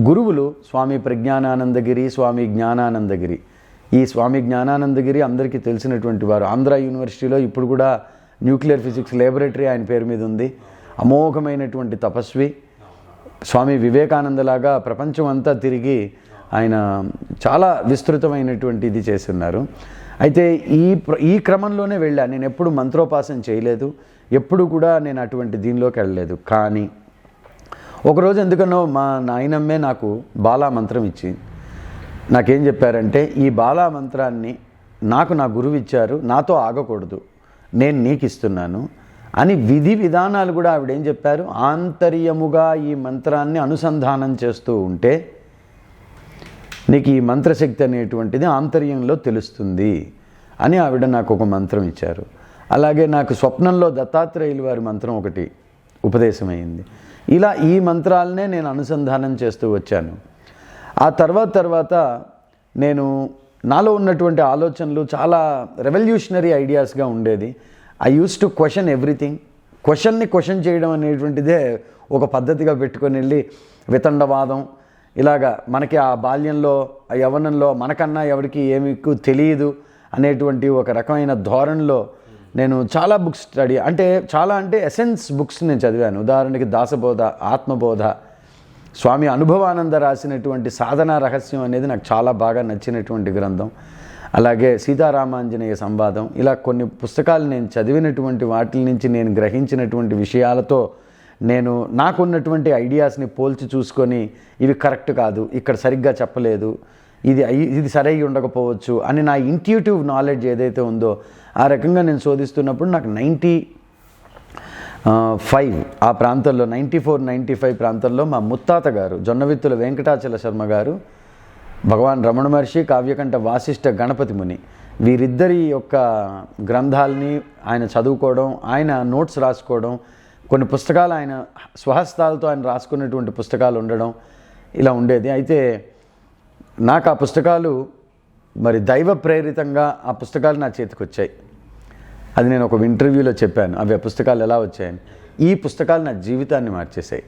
గురువులు స్వామి ప్రజ్ఞానానందగిరి, స్వామి జ్ఞానానందగిరి. ఈ స్వామి జ్ఞానానందగిరి అందరికీ తెలిసినటువంటి వారు. ఆంధ్ర యూనివర్సిటీలో ఇప్పుడు కూడా న్యూక్లియర్ ఫిజిక్స్ ల్యాబొరేటరీ ఆయన పేరు మీద ఉంది. అమోఘమైనటువంటి తపస్వి. స్వామి వివేకానందలాగా ప్రపంచం అంతా తిరిగి ఆయన చాలా విస్తృతమైనటువంటి ఇది చేస్తున్నారు. అయితే ఈ క్రమంలోనే వెళ్ళా. నేను ఎప్పుడు మంత్రోపాసన చేయలేదు, ఎప్పుడు కూడా నేను అటువంటి దీనిలోకి వెళ్ళలేదు. కానీ ఒకరోజు ఎందుకనో మా నాయనమ్మే నాకు బాలా మంత్రం ఇచ్చి నాకేం చెప్పారంటే, ఈ బాలా మంత్రాన్ని నాకు నా గురువు ఇచ్చారు, నాతో ఆగకూడదు, నేను నీకు ఇస్తున్నాను అని విధి విధానాలు కూడా ఆవిడ ఏం చెప్పారు, ఆంతర్యముగా ఈ మంత్రాన్ని అనుసంధానం చేస్తూ ఉంటే నీకు ఈ మంత్రశక్తి అనేటువంటిది ఆంతర్యంలో తెలుస్తుంది అని ఆవిడ నాకు ఒక మంత్రం ఇచ్చారు. అలాగే నాకు స్వప్నంలో దత్తాత్రేయుల వారి మంత్రం ఒకటి ఉపదేశమైంది. ఇలా ఈ మంత్రాలనే నేను అనుసంధానం చేస్తూ వచ్చాను. ఆ తర్వాత నేను నాలో ఉన్నటువంటి ఆలోచనలు చాలా రెవల్యూషనరీ ఐడియాస్గా ఉండేది. I use to question everything. Question చేయడం అనేటువంటిదే ఒక పద్ధతిగా పెట్టుకొని వెళ్ళి వితండవాదం ఇలాగా మనకి ఆ బాల్యంలో ఆ యవ్వనంలో మనకన్నా ఎవరికి ఏమి ఎక్కువ తెలియదు అనేటువంటి ఒక రకమైన ధోరణిలో నేను చాలా బుక్స్ స్టడీ అంటే ఎసెన్స్ బుక్స్ నేను చదివాను. ఉదాహరణకి దాసబోధ, ఆత్మబోధ, స్వామి అనుభవానంద రాసినటువంటి సాధనా రహస్యం అనేది నాకు చాలా బాగా నచ్చినటువంటి గ్రంథం. అలాగే సీతారామాంజనేయ సంవాదం, ఇలా కొన్ని పుస్తకాలు నేను చదివినటువంటి వాటి నుంచి నేను గ్రహించినటువంటి విషయాలతో నేను నాకున్నటువంటి ఐడియాస్ని పోల్చి చూసుకొని ఇవి కరెక్ట్ కాదు, ఇక్కడ సరిగ్గా చెప్పలేదు, ఇది సరై ఉండకపోవచ్చు అని నా ఇంట్యూటివ్ నాలెడ్జ్ ఏదైతే ఉందో ఆ రకంగా నేను శోధిస్తున్నప్పుడు నాకు 95 ఆ ప్రాంతంలో 94-95 ప్రాంతంలో మా ముత్తాత గారు జొన్నవిత్తుల వెంకటాచల శర్మ గారు, భగవాన్ రమణ మహర్షి, కావ్యకంఠ వాసిష్ఠ గణపతి ముని, వీరిద్దరి యొక్క గ్రంథాలని ఆయన చదువుకోవడం, ఆయన నోట్స్ రాసుకోవడం, కొన్ని పుస్తకాలు ఆయన స్వహస్తాలతో ఆయన రాసుకున్నటువంటి పుస్తకాలు ఉండడం ఇలా ఉండేది. అయితే నాకు ఆ పుస్తకాలు మరి దైవ ప్రేరితంగా ఆ పుస్తకాలు నా చేతికి వచ్చాయి. అది నేను ఒక ఇంటర్వ్యూలో చెప్పాను అవి ఆ పుస్తకాలు ఎలా వచ్చాయని. ఈ పుస్తకాలు నా జీవితాన్ని మార్చేశాయి.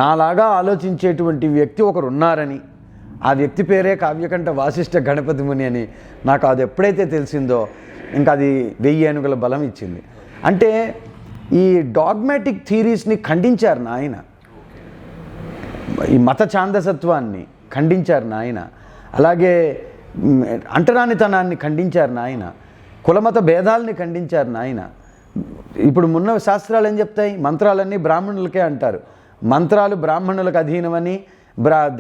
నాలాగా ఆలోచించేటువంటి వ్యక్తి ఒకరు ఉన్నారని, ఆ వ్యక్తి పేరే కావ్యకంఠ వాసిష్ఠ గణపతి ముని అని నాకు అది ఎప్పుడైతే తెలిసిందో ఇంకా అది 1000 ఏనుగుల బలం ఇచ్చింది. అంటే ఈ డాగ్మాటిక్ థీరీస్ని ఖండించారు నాయన, ఈ మత ఛాందసత్వాన్ని ఖండించారు నాయన. అలాగే అంటరానితనాన్ని ఖండించారు నాయన, కులమత భేదాలని ఖండించారు నాయన. ఇప్పుడు మున్న శాస్త్రాలు ఏం చెప్తాయి? మంత్రాలన్నీ బ్రాహ్మణులకే అంటారు. మంత్రాలు బ్రాహ్మణులకు అధీనమని,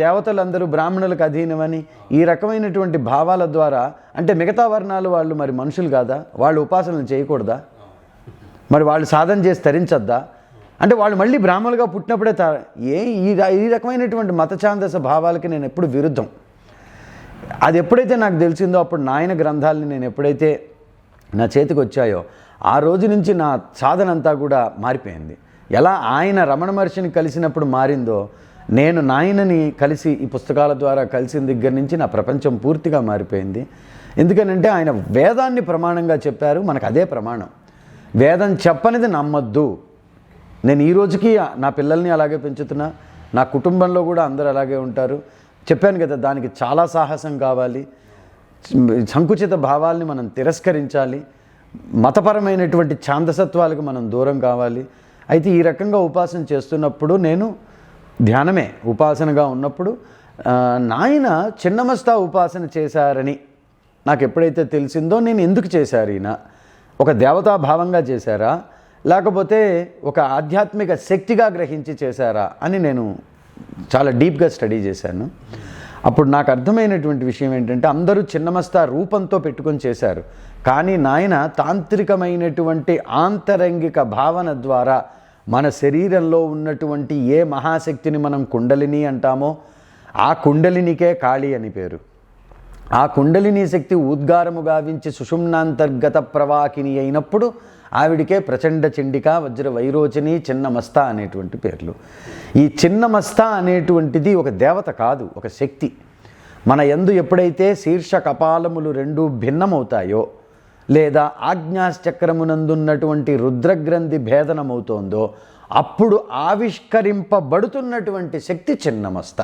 దేవతలందరూ బ్రాహ్మణులకు అధీనమని, ఈ రకమైనటువంటి భావాల ద్వారా అంటే మిగతా వర్ణాలు వాళ్ళు మరి మనుషులు కాదా? వాళ్ళు ఉపాసనలు చేయకూడదా? మరి వాళ్ళు సాధన చేసి తరించద్దా? అంటే వాళ్ళు మళ్ళీ బ్రాహ్మణులుగా పుట్టినప్పుడే ఈ రకమైనటువంటి మతఛాందస భావాలకి నేను ఎప్పుడు విరుద్ధం. అది ఎప్పుడైతే నాకు తెలిసిందో అప్పుడు నాయన గ్రంథాలని నేను ఎప్పుడైతే నా చేతికి వచ్చాయో ఆ రోజు నుంచి నా సాధన అంతా కూడా మారిపోయింది. ఎలా ఆయన రమణ మహర్షిని కలిసినప్పుడు మారిందో, నేను నాయనని కలిసి ఈ పుస్తకాల ద్వారా కలిసిన దగ్గర నుంచి నా ప్రపంచం పూర్తిగా మారిపోయింది. ఎందుకనంటే ఆయన వేదాన్ని ప్రమాణంగా చెప్పారు, మనకు అదే ప్రమాణం. వేదం చెప్పనిది నమ్మొద్దు. నేను ఈ రోజుకి నా పిల్లల్ని అలాగే పెంచుతున్నా, నా కుటుంబంలో కూడా అందరూ అలాగే ఉంటారు. చెప్పాను కదా, దానికి చాలా సాహసం కావాలి, సంకుచిత భావాల్ని మనం తిరస్కరించాలి, మతపరమైనటువంటి ఛాందసత్వాలకు మనం దూరం కావాలి. అయితే ఈ రకంగా ఉపాసన చేస్తున్నప్పుడు నేను ధ్యానమే ఉపాసనగా ఉన్నప్పుడు నాయన చిన్నమస్తా ఉపాసన చేశారని నాకు ఎప్పుడైతే తెలిసిందో, నేను ఎందుకు చేశారు ఈయన, ఒక దేవతా భావంగా చేశారా లేకపోతే ఒక ఆధ్యాత్మిక శక్తిగా గ్రహించి చేశారా అని నేను చాలా డీప్గా స్టడీ చేశాను. అప్పుడు నాకు అర్థమైనటువంటి విషయం ఏంటంటే, అందరూ చిన్నమస్తా రూపంతో పెట్టుకొని చేశారు, కానీ నాయన తాంత్రికమైనటువంటి ఆంతరంగిక భావన ద్వారా మన శరీరంలో ఉన్నటువంటి ఏ మహాశక్తిని మనం కుండలిని అంటామో ఆ కుండలినికే కాళీ అని పేరు. ఆ కుండలిని శక్తి ఉద్గారము గావించి సుషుమ్నాంతర్గత ప్రవాకిని అయినప్పుడు ఆవిడికే ప్రచండ చండిక, వజ్ర వైరోచని, చిన్నమస్తా అనేటువంటి పేర్లు. ఈ చిన్నమస్తా అనేటువంటిది ఒక దేవత కాదు, ఒక శక్తి. మన యందు ఎప్పుడైతే శీర్ష కపాలములు రెండూ భిన్నమవుతాయో లేదా ఆజ్ఞాచక్రమునందున్నటువంటి రుద్రగ్రంథి భేదనమవుతోందో అప్పుడు ఆవిష్కరింపబడుతున్నటువంటి శక్తి చిన్నమస్త.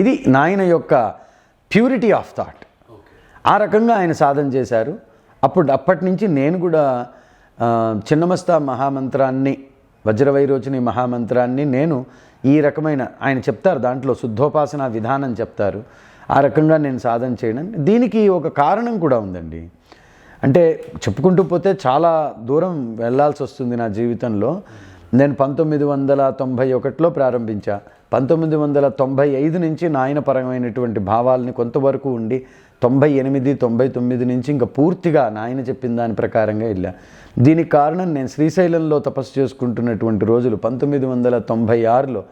ఇది నాయన యొక్క ప్యూరిటీ ఆఫ్ థాట్. ఆ రకంగా ఆయన సాధన చేశారు. అప్పటి నుంచి నేను కూడా చిన్నమస్తా మహామంత్రాన్ని, వజ్రవైరోచని మహామంత్రాన్ని నేను ఈ రకమైన ఆయన చెప్తారు, దాంట్లో శుద్ధోపాసన విధానం చెప్తారు, ఆ రకంగా నేను సాధన చేయడం. దీనికి ఒక కారణం కూడా ఉందండి. అంటే చెప్పుకుంటూ పోతే చాలా దూరం వెళ్ళాల్సి వస్తుంది నా జీవితంలో. నేను 1991లో ప్రారంభించా. 1995 నుంచి నాయన పరమైనటువంటి భావాలని కొంతవరకు ఉండి 98, 99 నుంచి ఇంకా పూర్తిగా నాయన చెప్పిన దాని ప్రకారంగా వెళ్ళా. దీనికి కారణం నేను శ్రీశైలంలో తపస్సు చేసుకుంటున్నటువంటి రోజులు 1996లో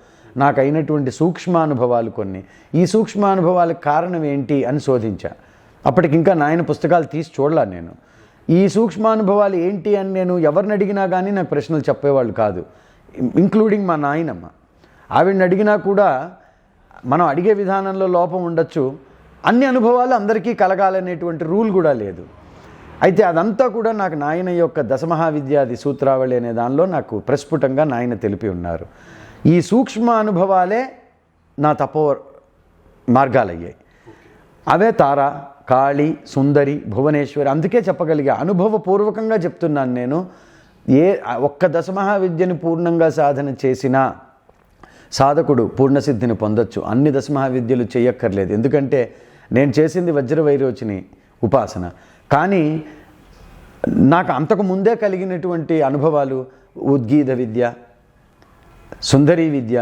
నాకు అయినటువంటి సూక్ష్మానుభవాలు కొన్ని. ఈ సూక్ష్మానుభవాలకు కారణం ఏంటి అని శోధించా. అప్పటికి ఇంకా నాయన పుస్తకాలు తీసి చూడలా నేను. ఈ సూక్ష్మానుభవాలు ఏంటి అని నేను ఎవరిని అడిగినా కానీ నాకు ప్రశ్నలు చెప్పేవాళ్ళు కాదు, ఇంక్లూడింగ్ మా నాయనమ్మ. ఆవిడని అడిగినా కూడా మనం అడిగే విధానంలో లోపం ఉండొచ్చు, అన్ని అనుభవాలు అందరికీ కలగాలనేటువంటి రూల్ కూడా లేదు. అయితే అదంతా కూడా నాకు నాయన యొక్క దశమహావిద్యాది సూత్రావళి అనే దానిలో నాకు ప్రస్ఫుటంగా నాయన తెలిపి ఉన్నారు. ఈ సూక్ష్మ అనుభవాలే నా తపో మార్గాలయ్యాయి. అవే తార, కాళి, సుందరి, భువనేశ్వరి. అందుకే చెప్పగలిగా, అనుభవపూర్వకంగా చెప్తున్నాను నేను. ఒక్క దశమహావిద్యని పూర్ణంగా సాధన చేసినా సాధకుడు పూర్ణసిద్ధిని పొందొచ్చు. అన్ని దశమహావిద్యలు చేయక్కర్లేదు. ఎందుకంటే నేను చేసింది వజ్రవైరోచిని ఉపాసన, కానీ నాకు అంతకు ముందే కలిగినటువంటి అనుభవాలు ఉద్గీత విద్య, సుందరీ విద్య,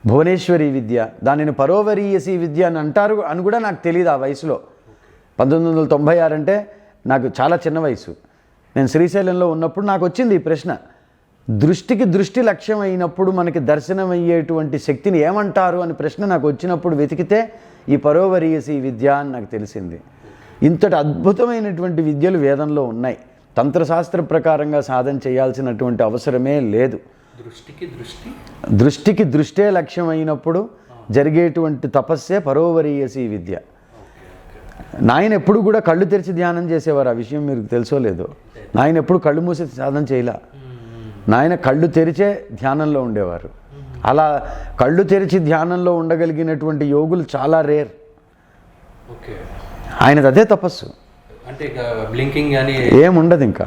భువనేశ్వరి విద్య, దానిని పరోవరీయసి విద్య అని అంటారు అని కూడా నాకు తెలియదు ఆ వయసులో. 1996 అంటే నాకు చాలా చిన్న వయసు. నేను శ్రీశైలంలో ఉన్నప్పుడు నాకు వచ్చింది ఈ ప్రశ్న. దృష్టికి దృష్టి లక్ష్యం అయినప్పుడు మనకి దర్శనమయ్యేటువంటి శక్తిని ఏమంటారు అని ప్రశ్న నాకు వచ్చినప్పుడు వెతికితే ఈ పరోవరీయసి విద్య అని నాకు తెలిసింది. ఇంతటి అద్భుతమైనటువంటి విద్యలు వేదంలో ఉన్నాయి. తంత్రశాస్త్ర ప్రకారంగా సాధన చేయాల్సినటువంటి అవసరమే లేదు. దృష్టికి దృష్టే లక్ష్యం అయినప్పుడు జరిగేటువంటి తపస్సే పరోవరీయసి విద్య. నాయన ఎప్పుడు కూడా కళ్ళు తెరిచి ధ్యానం చేసేవారు. ఆ విషయం మీకు తెలుసో లేదో. నాయన ఎప్పుడు కళ్ళు మూసి సాధన చేయలే. నాయన కళ్ళు తెరిచే ధ్యానంలో ఉండేవారు. అలా కళ్ళు తెరిచి ధ్యానంలో ఉండగలిగినటువంటి యోగులు చాలా రేర్. ఆయనది అదే తపస్సు, అంటే బ్లింకింగ్ అని ఏముండదు ఇంకా.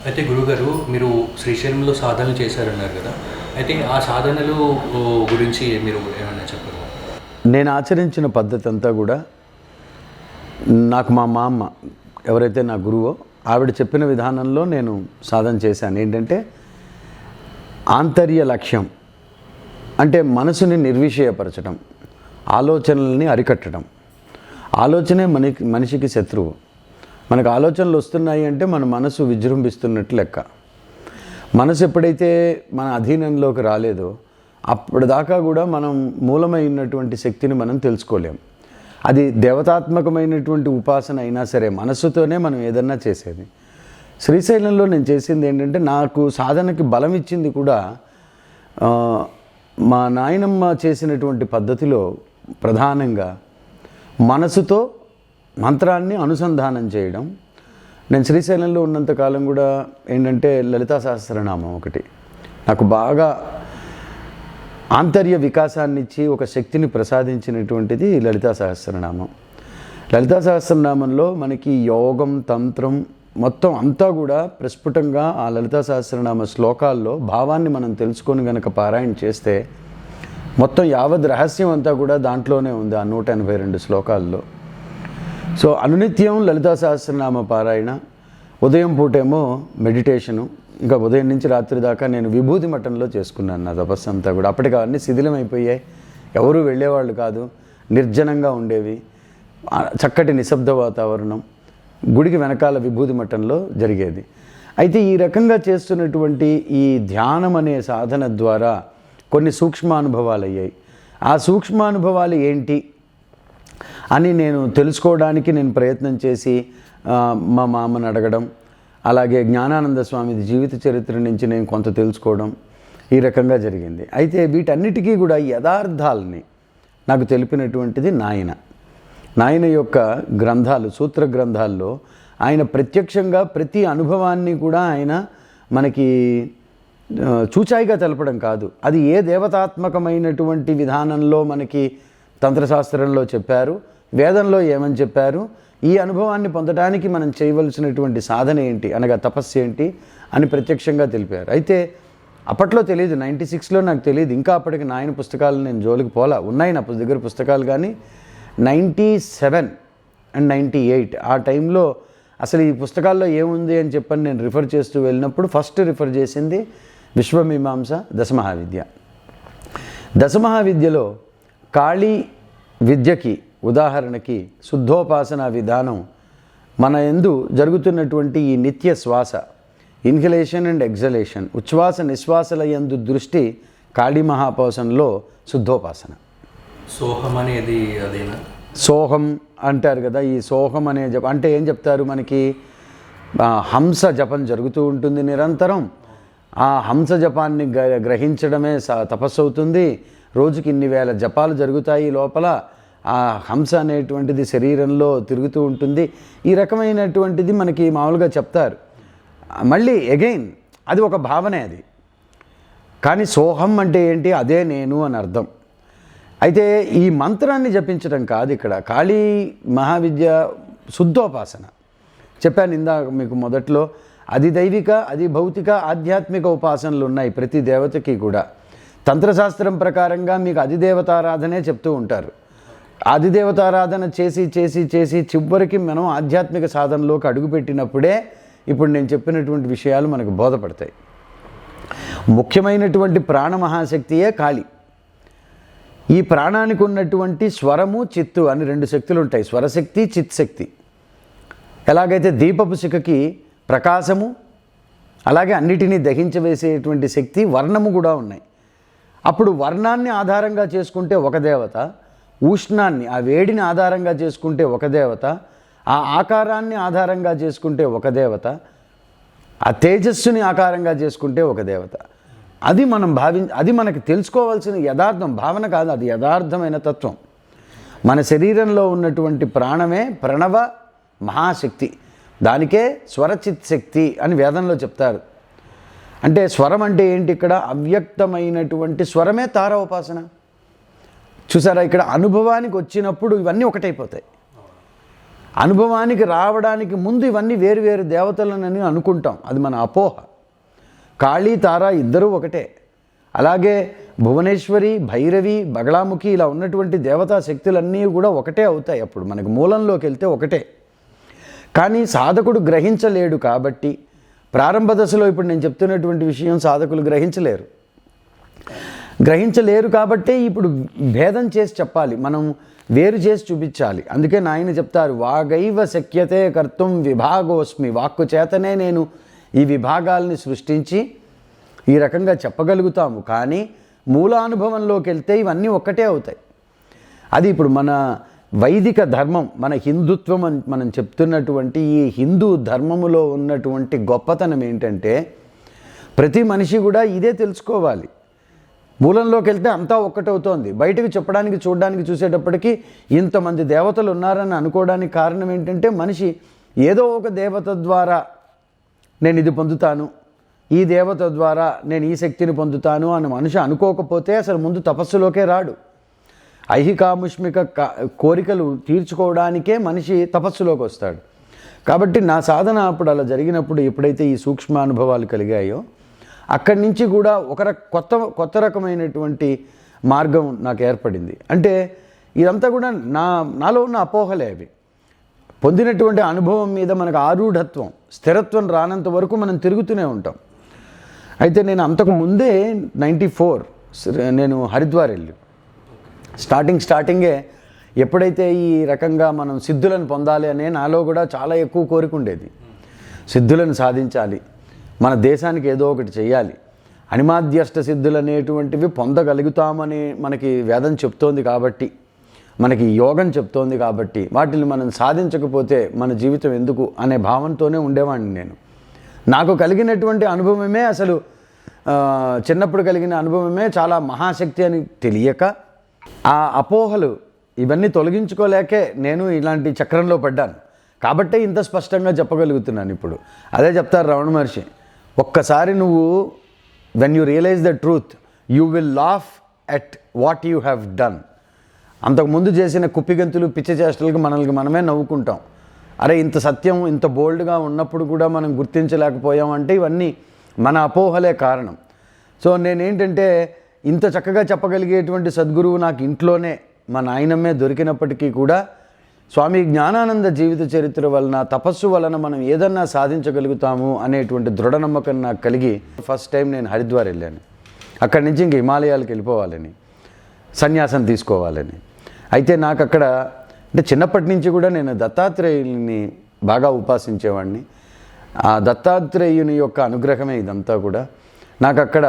అయితే గురుగారు, మీరు శ్రీశైలంలో సాధనలు చేశారన్నారు కదా, అయితే ఆ సాధనలు గురించి మీరు ఏమైనా చెప్పారు? నేను ఆచరించిన పద్ధతి అంతా కూడా నాకు మా అమ్మ ఎవరైతే నా గురువో ఆవిడ చెప్పిన విధానంలో నేను సాధన చేశాను. ఏంటంటే ఆంతర్య లక్ష్యం అంటే మనసుని నిర్విషయపరచడం, ఆలోచనల్ని అరికట్టడం. ఆలోచనే మనిషికి శత్రువు. మనకు ఆలోచనలు వస్తున్నాయి అంటే మన మనసు విజృంభిస్తున్నట్టు లెక్క. మనసు ఎప్పుడైతే మన అధీనంలోకి రాలేదో అప్పటిదాకా కూడా మనం మూలమైనటువంటి శక్తిని మనం తెలుసుకోలేం. అది దేవతాత్మకమైనటువంటి ఉపాసన అయినా సరే మనస్సుతోనే మనం ఏదన్నా చేసేది. శ్రీశైలంలో నేను చేసింది ఏంటంటే నాకు సాధనకి బలం ఇచ్చింది కూడా మా నాయనమ్మ చేసినటువంటి పద్ధతిలో ప్రధానంగా మనసుతో మంత్రాన్ని అనుసంధానం చేయడం. నేను శ్రీశైలంలో ఉన్నంతకాలం కూడా ఏంటంటే లలితా సహస్రనామం ఒకటి నాకు బాగా ఆంతర్య వికాసాన్ని ఇచ్చి ఒక శక్తిని ప్రసాదించినటువంటిది లలితా సహస్రనామం. లలితా సహస్రనామంలో మనకి యోగం, తంత్రం మొత్తం అంతా కూడా ప్రస్ఫుటంగా ఆ లలితా సహస్రనామ శ్లోకాల్లో భావాన్ని మనం తెలుసుకొని గనక పారాయణ చేస్తే మొత్తం యావత్ రహస్యం అంతా కూడా దాంట్లోనే ఉంది, ఆ 182 శ్లోకాల్లో. సో అనునిత్యం లలితా సహస్రనామ పారాయణ, ఉదయం పూటేమో మెడిటేషను, ఇంకా ఉదయం నుంచి రాత్రి దాకా నేను విభూతి మఠంలో చేసుకున్నాను నా తపస్సు అంతా కూడా. అప్పటికి అవన్నీ శిథిలం అయిపోయాయి, ఎవరూ వెళ్ళేవాళ్ళు కాదు, నిర్జనంగా ఉండేవి, చక్కటి నిశ్శబ్ద వాతావరణం, గుడికి వెనకాల విభూతి మఠంలో జరిగేది. అయితే ఈ రకంగా చేస్తున్నటువంటి ఈ ధ్యానం అనే సాధన ద్వారా కొన్ని సూక్ష్మానుభవాలు అయ్యాయి. ఆ సూక్ష్మానుభవాలు ఏంటి అని నేను తెలుసుకోవడానికి నేను ప్రయత్నం చేసి మా మామని అడగడం, అలాగే జ్ఞానానంద స్వామి జీవిత చరిత్ర నుంచి నేను కొంత తెలుసుకోవడం, ఈ రకంగా జరిగింది. అయితే వీటన్నిటికీ కూడా యథార్థాలని నాకు తెలిపినటువంటిది నాయన యొక్క గ్రంథాలు, సూత్ర గ్రంథాల్లో ఆయన ప్రత్యక్షంగా ప్రతి అనుభవాన్ని కూడా ఆయన మనకి చూచాయిగా తెలపడం కాదు, అది ఏ దేవతాత్మకమైనటువంటి విధానంలో మనకి తంత్రశాస్త్రంలో చెప్పారు, వేదంలో ఏమని చెప్పారు, ఈ అనుభవాన్ని పొందడానికి మనం చేయవలసినటువంటి సాధన ఏంటి అనగా తపస్సు ఏంటి అని ప్రత్యక్షంగా తెలిపారు. అయితే అప్పట్లో తెలియదు, 96లో నాకు తెలియదు, ఇంకా అప్పటికి నాయన పుస్తకాలు నేను జోలికి పోలా, ఉన్నాయి నా దగ్గర పుస్తకాలు, కానీ 97 అండ్ 98 ఆ టైంలో అసలు ఈ పుస్తకాల్లో ఏముంది అని చెప్పని నేను రిఫర్ చేస్తూ వెళ్ళినప్పుడు ఫస్ట్ రిఫర్ చేసింది విశ్వమీమాంస దశమహావిద్య. దశమహావిద్యలో కాళీ విద్యకి ఉదాహరణకి శుద్ధోపాసన విధానం మన యందు జరుగుతున్నటువంటి ఈ నిత్య శ్వాస, ఇన్హలేషన్ అండ్ ఎగ్జలేషన్, ఉచ్ఛ్వాస నిశ్వాసల యందు దృష్టి కాళీ మహాపోసనలో శుద్ధోపాసన. సోహం అనేది అదేనా? సోహం అంటారు కదా, ఈ సోహం అనే జపం అంటే ఏం చెప్తారు మనకి, హంస జపం జరుగుతూ ఉంటుంది నిరంతరం, ఆ హంస జపాన్ని గ్రహించడమే తపస్సు అవుతుంది, రోజుకి ఇన్ని వేల జపాలు జరుగుతాయి లోపల, ఆ హంస అనేటువంటిది శరీరంలో తిరుగుతూ ఉంటుంది, ఈ రకమైనటువంటిది మనకి మామూలుగా చెప్తారు. మళ్ళీ అగైన్ అది ఒక భావనే అది, కానీ సోహం అంటే ఏంటి, అదే నేను అని అర్థం. అయితే ఈ మంత్రాన్ని జపించడం కాదు ఇక్కడ, కాళీ మహావిద్య శుద్ధోపాసన చెప్పాను ఇందాక మీకు మొదట్లో. అది దైవిక, అది భౌతిక, ఆధ్యాత్మిక ఉపాసనలు ఉన్నాయి ప్రతి దేవతకి కూడా. తంత్రశాస్త్రం ప్రకారంగా మీకు అధిదేవతారాధనే చెప్తూ ఉంటారు. అధిదేవతారాధన చేసి చేసి చేసి చివరికి మనం ఆధ్యాత్మిక సాధనలోకి అడుగుపెట్టినప్పుడే ఇప్పుడు నేను చెప్పినటువంటి విషయాలు మనకు బోధపడతాయి. ముఖ్యమైనటువంటి ప్రాణమహాశక్తియే కాళీ. ఈ ప్రాణానికి ఉన్నటువంటి స్వరము, చిత్తు అని 2 శక్తులు ఉంటాయి, స్వరశక్తి, చిత్శక్తి. ఎలాగైతే దీపపు శిఖకి ప్రకాశము, అలాగే అన్నిటినీ దహించవేసేటువంటి శక్తి, వర్ణము కూడా ఉన్నాయి. అప్పుడు వర్ణాన్ని ఆధారంగా చేసుకుంటే ఒక దేవత, ఉష్ణాన్ని ఆ వేడిని ఆధారంగా చేసుకుంటే ఒక దేవత, ఆ ఆకారాన్ని ఆధారంగా చేసుకుంటే ఒక దేవత, ఆ తేజస్సుని ఆకారంగా చేసుకుంటే ఒక దేవత. అది మనం అది మనకి తెలుసుకోవాల్సిన యథార్థం, భావన కాదు, అది యథార్థమైన తత్వం. మన శరీరంలో ఉన్నటువంటి ప్రాణమే ప్రణవ మహాశక్తి, దానికే స్వరచిత్ శక్తి అని వేదంలో చెప్తారు. అంటే స్వరం అంటే ఏంటి, ఇక్కడ అవ్యక్తమైనటువంటి స్వరమే తారోపాసన. చూసారా, ఇక్కడ అనుభవానికి వచ్చినప్పుడు ఇవన్నీ ఒకటైపోతాయి. అనుభవానికి రావడానికి ముందు ఇవన్నీ వేరు వేరు దేవతలనని అనుకుంటాం, అది మన అపోహ. కాళీ, తార ఇద్దరూ ఒకటే. అలాగే భువనేశ్వరి, భైరవి, బగళాముఖి ఇలా ఉన్నటువంటి దేవతా శక్తులన్నీ కూడా ఒకటే అవుతాయి. అప్పుడు మనకు మూలంలోకి వెళ్తే ఒకటే. కానీ సాధకుడు గ్రహించలేడు కాబట్టి ప్రారంభ దశలో ఇప్పుడు నేను చెప్తున్నటువంటి విషయం సాధకులు గ్రహించలేరు కాబట్టి ఇప్పుడు భేదం చేసి చెప్పాలి, మనం వేరు చేసి చూపించాలి. అందుకే నాయన చెప్తారు, వాగైవ శక్యతే కర్తుం విభాగోస్మి. వాక్కు చేతనే నేను ఈ విభాగాల్ని సృష్టించి ఈ రకంగా చెప్పగలుగుతాము. కానీ మూలానుభవంలోకి వెళ్తే ఇవన్నీ ఒక్కటే అవుతాయి. అది ఇప్పుడు మన వైదిక ధర్మం, మన హిందుత్వం అని మనం చెప్తున్నటువంటి ఈ హిందూ ధర్మములో ఉన్నటువంటి గొప్పతనం ఏంటంటే ప్రతి మనిషి కూడా ఇదే తెలుసుకోవాలి. మూలంలోకి వెళ్తే అంతా ఒక్కటవుతోంది. బయటకు చెప్పడానికి చూడడానికి చూసేటప్పటికీ ఇంతమంది దేవతలు ఉన్నారని అనుకోవడానికి కారణం ఏంటంటే మనిషి ఏదో ఒక దేవత ద్వారా నేను ఇది పొందుతాను, ఈ దేవత ద్వారా నేను ఈ శక్తిని పొందుతాను అని మనిషి అనుకోకపోతే అసలు ముందు తపస్సులోకే రాడు. ఐహికాముష్మిక కోరికలు తీర్చుకోవడానికే మనిషి తపస్సులోకి వస్తాడు. కాబట్టి నా సాధన అప్పుడు అలా జరిగినప్పుడు ఎప్పుడైతే ఈ సూక్ష్మానుభవాలు కలిగాయో అక్కడి నుంచి కూడా కొత్త రకమైనటువంటి మార్గం నాకు ఏర్పడింది. అంటే ఇదంతా కూడా నాలో ఉన్న అపోహలే. అవి పొందినటువంటి అనుభవం మీద మనకు ఆరూఢత్వం, స్థిరత్వం రానంత వరకు మనం తిరుగుతూనే ఉంటాం. అయితే నేను అంతకు ముందే 94 నేను హరిద్వార్ వెళ్ళి స్టార్టింగే ఎప్పుడైతే ఈ రకంగా మనం సిద్ధులను పొందాలి అనే నాలో కూడా చాలా ఎక్కువ కోరిక ఉండేది. సిద్ధులను సాధించాలి, మన దేశానికి ఏదో ఒకటి చేయాలి, అనిమాద్యష్ట సిద్ధులు అనేటువంటివి పొందగలుగుతామని మనకి వేదం చెప్తోంది కాబట్టి, మనకి యోగం చెప్తోంది కాబట్టి వాటిని మనం సాధించకపోతే మన జీవితం ఎందుకు అనే భావంతోనే ఉండేవాడిని నేను. నాకు కలిగినటువంటి అనుభవమే అసలు చిన్నప్పుడు కలిగిన అనుభవమే చాలా మహాశక్తి అని తెలియక ఆ అపోహలు ఇవన్నీ తొలగించుకోలేకే నేను ఇలాంటి చక్రంలో పడ్డాను. కాబట్టే ఇంత స్పష్టంగా చెప్పగలుగుతున్నాను. ఇప్పుడు అదే చెప్తారు రమణ మహర్షి, ఒక్కసారి నువ్వు when you realise the truth you will laugh at what you have done. అంతకుముందు చేసిన కుప్పిగంతులు పిచ్చి చేష్టలకు మనమే నవ్వుకుంటాం. అరే ఇంత సత్యం ఇంత బోల్డ్గా ఉన్నప్పుడు కూడా మనం గుర్తించలేకపోయామంటే ఇవన్నీ మన అపోహలే కారణం. సో నేనేంటంటే ఇంత చక్కగా చెప్పగలిగేటువంటి సద్గురువు నాకు ఇంట్లోనే మా నాయనమ్మే దొరికినప్పటికీ కూడా స్వామి జ్ఞానానంద జీవిత చరిత్ర వలన, తపస్సు వలన మనం ఏదన్నా సాధించగలుగుతాము అనేటువంటి దృఢ నమ్మకం నాకు కలిగి ఫస్ట్ టైం నేను హరిద్వార్ వెళ్ళాను. అక్కడి నుంచి ఇంక హిమాలయాలకు వెళ్ళిపోవాలని, సన్యాసం తీసుకోవాలని. అయితే నాకు అక్కడ అంటే చిన్నప్పటి నుంచి కూడా నేను దత్తాత్రేయుని బాగా ఉపాసించేవాడిని. ఆ దత్తాత్రేయుని యొక్క అనుగ్రహమే ఇదంతా కూడా. నాకు అక్కడ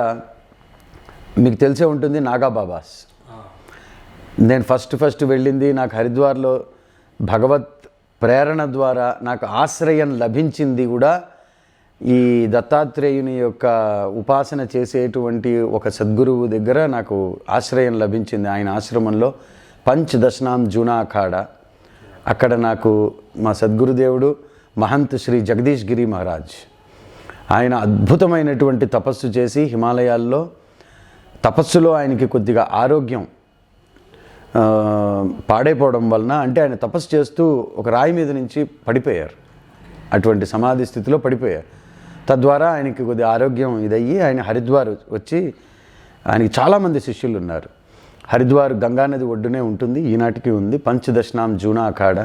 మీకు తెలిసే ఉంటుంది నాగాబాబాస్. నేను ఫస్ట్ వెళ్ళింది నాకు హరిద్వార్లో భగవత్ ప్రేరణ ద్వారా నాకు ఆశ్రయం లభించింది కూడా ఈ దత్తాత్రేయుని యొక్క ఉపాసన చేసేటువంటి ఒక సద్గురువు దగ్గర నాకు ఆశ్రయం లభించింది. ఆయన ఆశ్రమంలో పంచదశనాం జూనా అఖాడా, అక్కడ నాకు మా సద్గురుదేవుడు మహంత్ శ్రీ జగదీష్ గిరి మహారాజ్, ఆయన అద్భుతమైనటువంటి తపస్సు చేసి హిమాలయాల్లో తపస్సులో ఆయనకి కొద్దిగా ఆరోగ్యం పాడైపోవడం వలన, అంటే ఆయన తపస్సు చేస్తూ ఒక రాయి మీద నుంచి పడిపోయారు, అటువంటి సమాధి స్థితిలో పడిపోయారు. తద్వారా ఆయనకి కొద్దిగా ఆరోగ్యం ఇదయ్యి ఆయన హరిద్వార్ వచ్చి, ఆయనకి చాలామంది శిష్యులు ఉన్నారు. హరిద్వార్ గంగానది ఒడ్డునే ఉంటుంది, ఈనాటికి ఉంది. పంచదశనాం జూనా అఖాడా,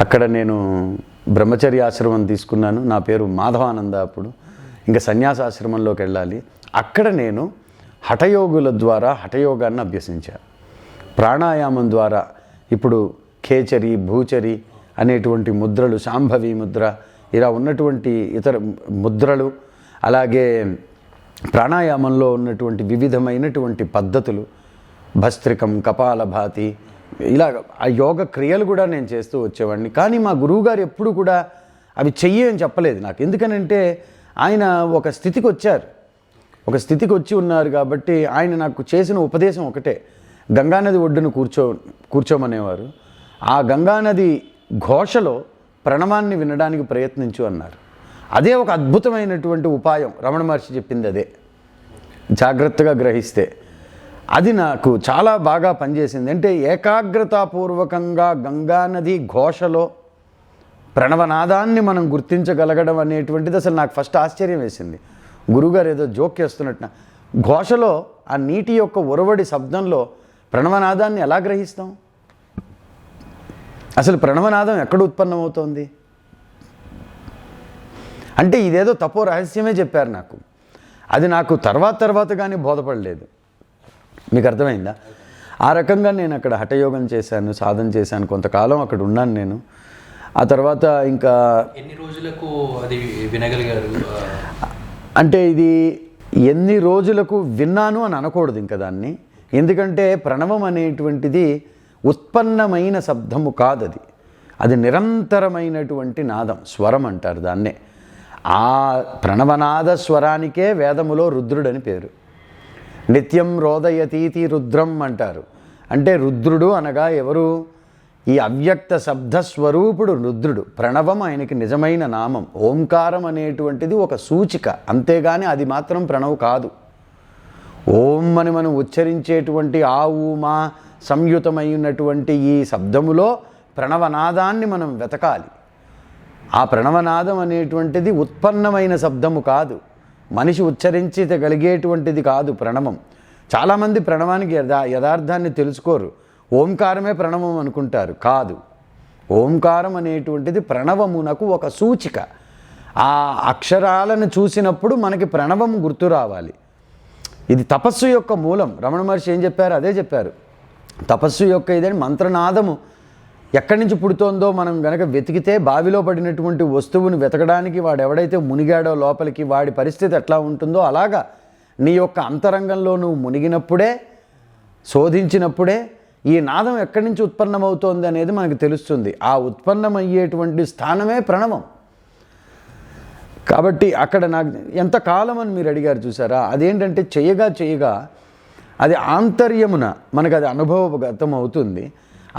అక్కడ నేను బ్రహ్మచర్య ఆశ్రమం తీసుకున్నాను. నా పేరు మాధవానంద. అప్పుడు ఇంకా సన్యాసాశ్రమంలోకి వెళ్ళాలి. అక్కడ నేను హఠయోగుల ద్వారా హఠయోగాన్ని అభ్యసించాను. ప్రాణాయామం ద్వారా ఇప్పుడు ఖేచరి, భూచరి అనేటువంటి ముద్రలు, శాంభవి ముద్ర, ఇలా ఉన్నటువంటి ఇతర ముద్రలు, అలాగే ప్రాణాయామంలో ఉన్నటువంటి వివిధమైనటువంటి పద్ధతులు, భస్త్రికం, కపాలభాతి, ఇలా ఆ యోగ క్రియలు కూడా నేను చేస్తూ వచ్చేవాడిని. కానీ మా గురువుగారు ఎప్పుడు కూడా అవి చెయ్యి అని చెప్పలేదు నాకు. ఎందుకనంటే ఆయన ఒక స్థితికి వచ్చారు, ఒక స్థితికి వచ్చి ఉన్నారు కాబట్టి ఆయన నాకు చేసిన ఉపదేశం ఒకటే, గంగానది ఒడ్డును కూర్చోమనేవారు. ఆ గంగానది ఘోషలో ప్రణవాన్ని వినడానికి ప్రయత్నించు అన్నారు. అదే ఒక అద్భుతమైనటువంటి ఉపాయం. రమణ మహర్షి చెప్పింది అదే, జాగ్రత్తగా గ్రహిస్తే. అది నాకు చాలా బాగా పనిచేసింది. అంటే ఏకాగ్రతాపూర్వకంగా గంగానది ఘోషలో ప్రణవనాదాన్ని మనం గుర్తించగలగడం అనేటువంటిది అసలు నాకు ఫస్ట్ ఆశ్చర్యం వేసింది. గురువుగారు ఏదో జోక్ చేస్తున్నట్టు, ఘోషలో, ఆ నీటి యొక్క ఉరవడి శబ్దంలో ప్రణవనాదాన్ని ఎలా గ్రహిస్తాం? అసలు ప్రణవనాదం ఎక్కడ ఉత్పన్నమవుతోంది అంటే ఇదేదో తపో రహస్యమే చెప్పారు నాకు. అది నాకు తర్వాత కానీ బోధపడలేదు. మీకు అర్థమైందా? ఆ రకంగా నేను అక్కడ హఠయోగం చేశాను, సాధన చేశాను, కొంతకాలం అక్కడ ఉన్నాను నేను. ఆ తర్వాత ఇంకా ఎన్ని రోజులకు అది వినగలిగారు? అంటే ఇది ఎన్ని రోజులకు విన్నాను అని అనకూడదు ఇంకా దాన్ని. ఎందుకంటే ప్రణవం అనేటువంటిది ఉత్పన్నమైన శబ్దము కాదు, అది నిరంతరమైనటువంటి నాదం, స్వరం అంటారు దాన్నే. ఆ ప్రణవనాద స్వరానికే వేదములో రుద్రుడని పేరు. నిత్యం రోదయతీతి రుద్రం అంటారు. అంటే రుద్రుడు అనగా ఎవరు? ఈ అవ్యక్త శబ్దస్వరూపుడు రుద్రుడు. ప్రణవం ఆయనకి నిజమైన నామం. ఓంకారం అనేటువంటిది ఒక సూచిక, అంతేగాని అది మాత్రం ప్రణవ్ కాదు. ఓం అని మనం ఉచ్చరించేటువంటి ఆ ఊమా సంయుతమైనటువంటి ఈ శబ్దములో ప్రణవనాదాన్ని మనం వెతకాలి. ఆ ప్రణవనాదం అనేటువంటిది ఉత్పన్నమైన శబ్దము కాదు, మనిషి ఉచ్చరించగలిగేటువంటిది కాదు ప్రణవం. చాలామంది ప్రణవానికి యథార్థాన్ని తెలుసుకోరు. ఓంకారమే ప్రణవం అనుకుంటారు. కాదు, ఓంకారం అనేటువంటిది ప్రణవమునకు ఒక సూచిక. ఆ అక్షరాలను చూసినప్పుడు మనకి ప్రణవం గుర్తు రావాలి. ఇది తపస్సు యొక్క మూలం. రమణ మహర్షి ఏం చెప్పారు? అదే చెప్పారు. తపస్సు యొక్క ఇదని మంత్రనాదము ఎక్కడి నుంచి పుడుతోందో మనం గనక వెతికితే, బావిలో పడినటువంటి వస్తువుని వెతకడానికి వాడు ఎవడైతే మునిగాడో లోపలికి, వాడి పరిస్థితి ఎట్లా ఉంటుందో అలాగా నీ యొక్క అంతరంగంలో నువ్వు మునిగినప్పుడే, శోధించినప్పుడే ఈ నాదం ఎక్కడి నుంచి ఉత్పన్నమవుతోంది అనేది మనకు తెలుస్తుంది. ఆ ఉత్పన్నమయ్యేటువంటి స్థానమే ప్రణవం. కాబట్టి అక్కడ నాకు ఎంతకాలం అని మీరు అడిగారు చూసారా, అదేంటంటే చేయగా అది ఆంతర్యమున మనకు అది అనుభవగతం అవుతుంది.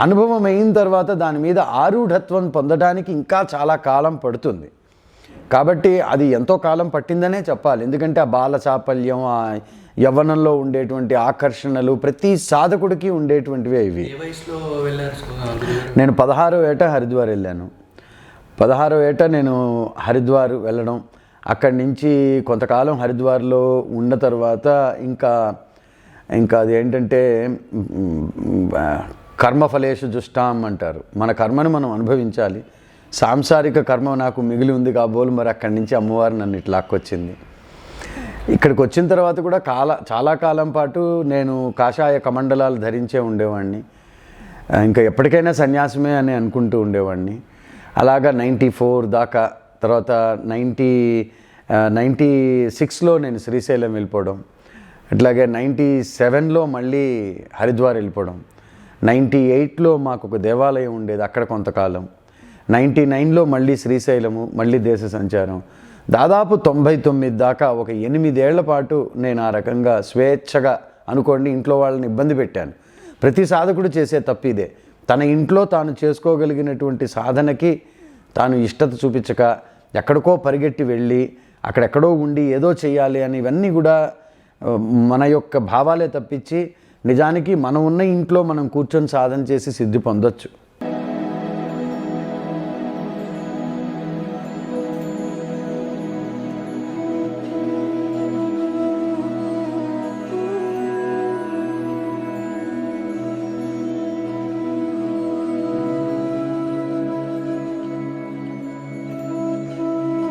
అనుభవం అయిన తర్వాత దాని మీద ఆరూఢత్వం పొందడానికి ఇంకా చాలా కాలం పడుతుంది. కాబట్టి అది ఎంతో కాలం పట్టిందనే చెప్పాలి. ఎందుకంటే ఆ బాల చాపల్యం, ఆ యవ్వనంలో ఉండేటువంటి ఆకర్షణలు ప్రతి సాధకుడికి ఉండేటువంటివే ఇవి. నేను 16వ ఏట హరిద్వార్ వెళ్ళాను. 16వ ఏట నేను హరిద్వార్ వెళ్ళడం, అక్కడి నుంచి కొంతకాలం హరిద్వార్లో ఉన్న తర్వాత ఇంకా అది ఏంటంటే కర్మఫలేషు జుష్టాం అంటారు. మన కర్మను మనం అనుభవించాలి. సాంసారిక కర్మ నాకు మిగిలి ఉంది కాబోలు, మరి అక్కడి నుంచి అమ్మవారు నన్ను ఇట్లా లాక్కొచ్చింది. ఇక్కడికి వచ్చిన తర్వాత కూడా చాలా కాలం పాటు నేను కాషాయ కమండలాలు ధరించే ఉండేవాడిని. ఇంకా ఎప్పటికైనా సన్యాసమే అని అనుకుంటూ ఉండేవాడిని. అలాగా 94 దాకా. తర్వాత 96లో నేను శ్రీశైలం వెళ్ళిపోవడం, అట్లాగే 97లో మళ్ళీ హరిద్వార్ వెళ్ళిపోవడం, 98లో మాకు ఒక దేవాలయం ఉండేది, అక్కడ కొంతకాలం, 99లో మళ్ళీ శ్రీశైలము, మళ్ళీ దేశ సంచారం. దాదాపు 99 దాకా ఒక 8 ఏళ్ల పాటు నేను ఆ రకంగా స్వేచ్ఛగా అనుకోండి ఇంట్లో వాళ్ళని ఇబ్బంది పెట్టాను. ప్రతి సాధకుడు చేసే తప్పిదే. తన ఇంట్లో తాను చేసుకోగలిగినటువంటి సాధనకి తాను ఇష్టత చూపించక ఎక్కడికో పరిగెట్టి వెళ్ళి అక్కడెక్కడో ఉండి ఏదో చేయాలి అని ఇవన్నీ కూడా మన యొక్క భావాలే తప్పించి, నిజానికి మనం ఉన్న ఇంట్లో మనం కూర్చొని సాధన చేసి సిద్ధి పొందొచ్చు.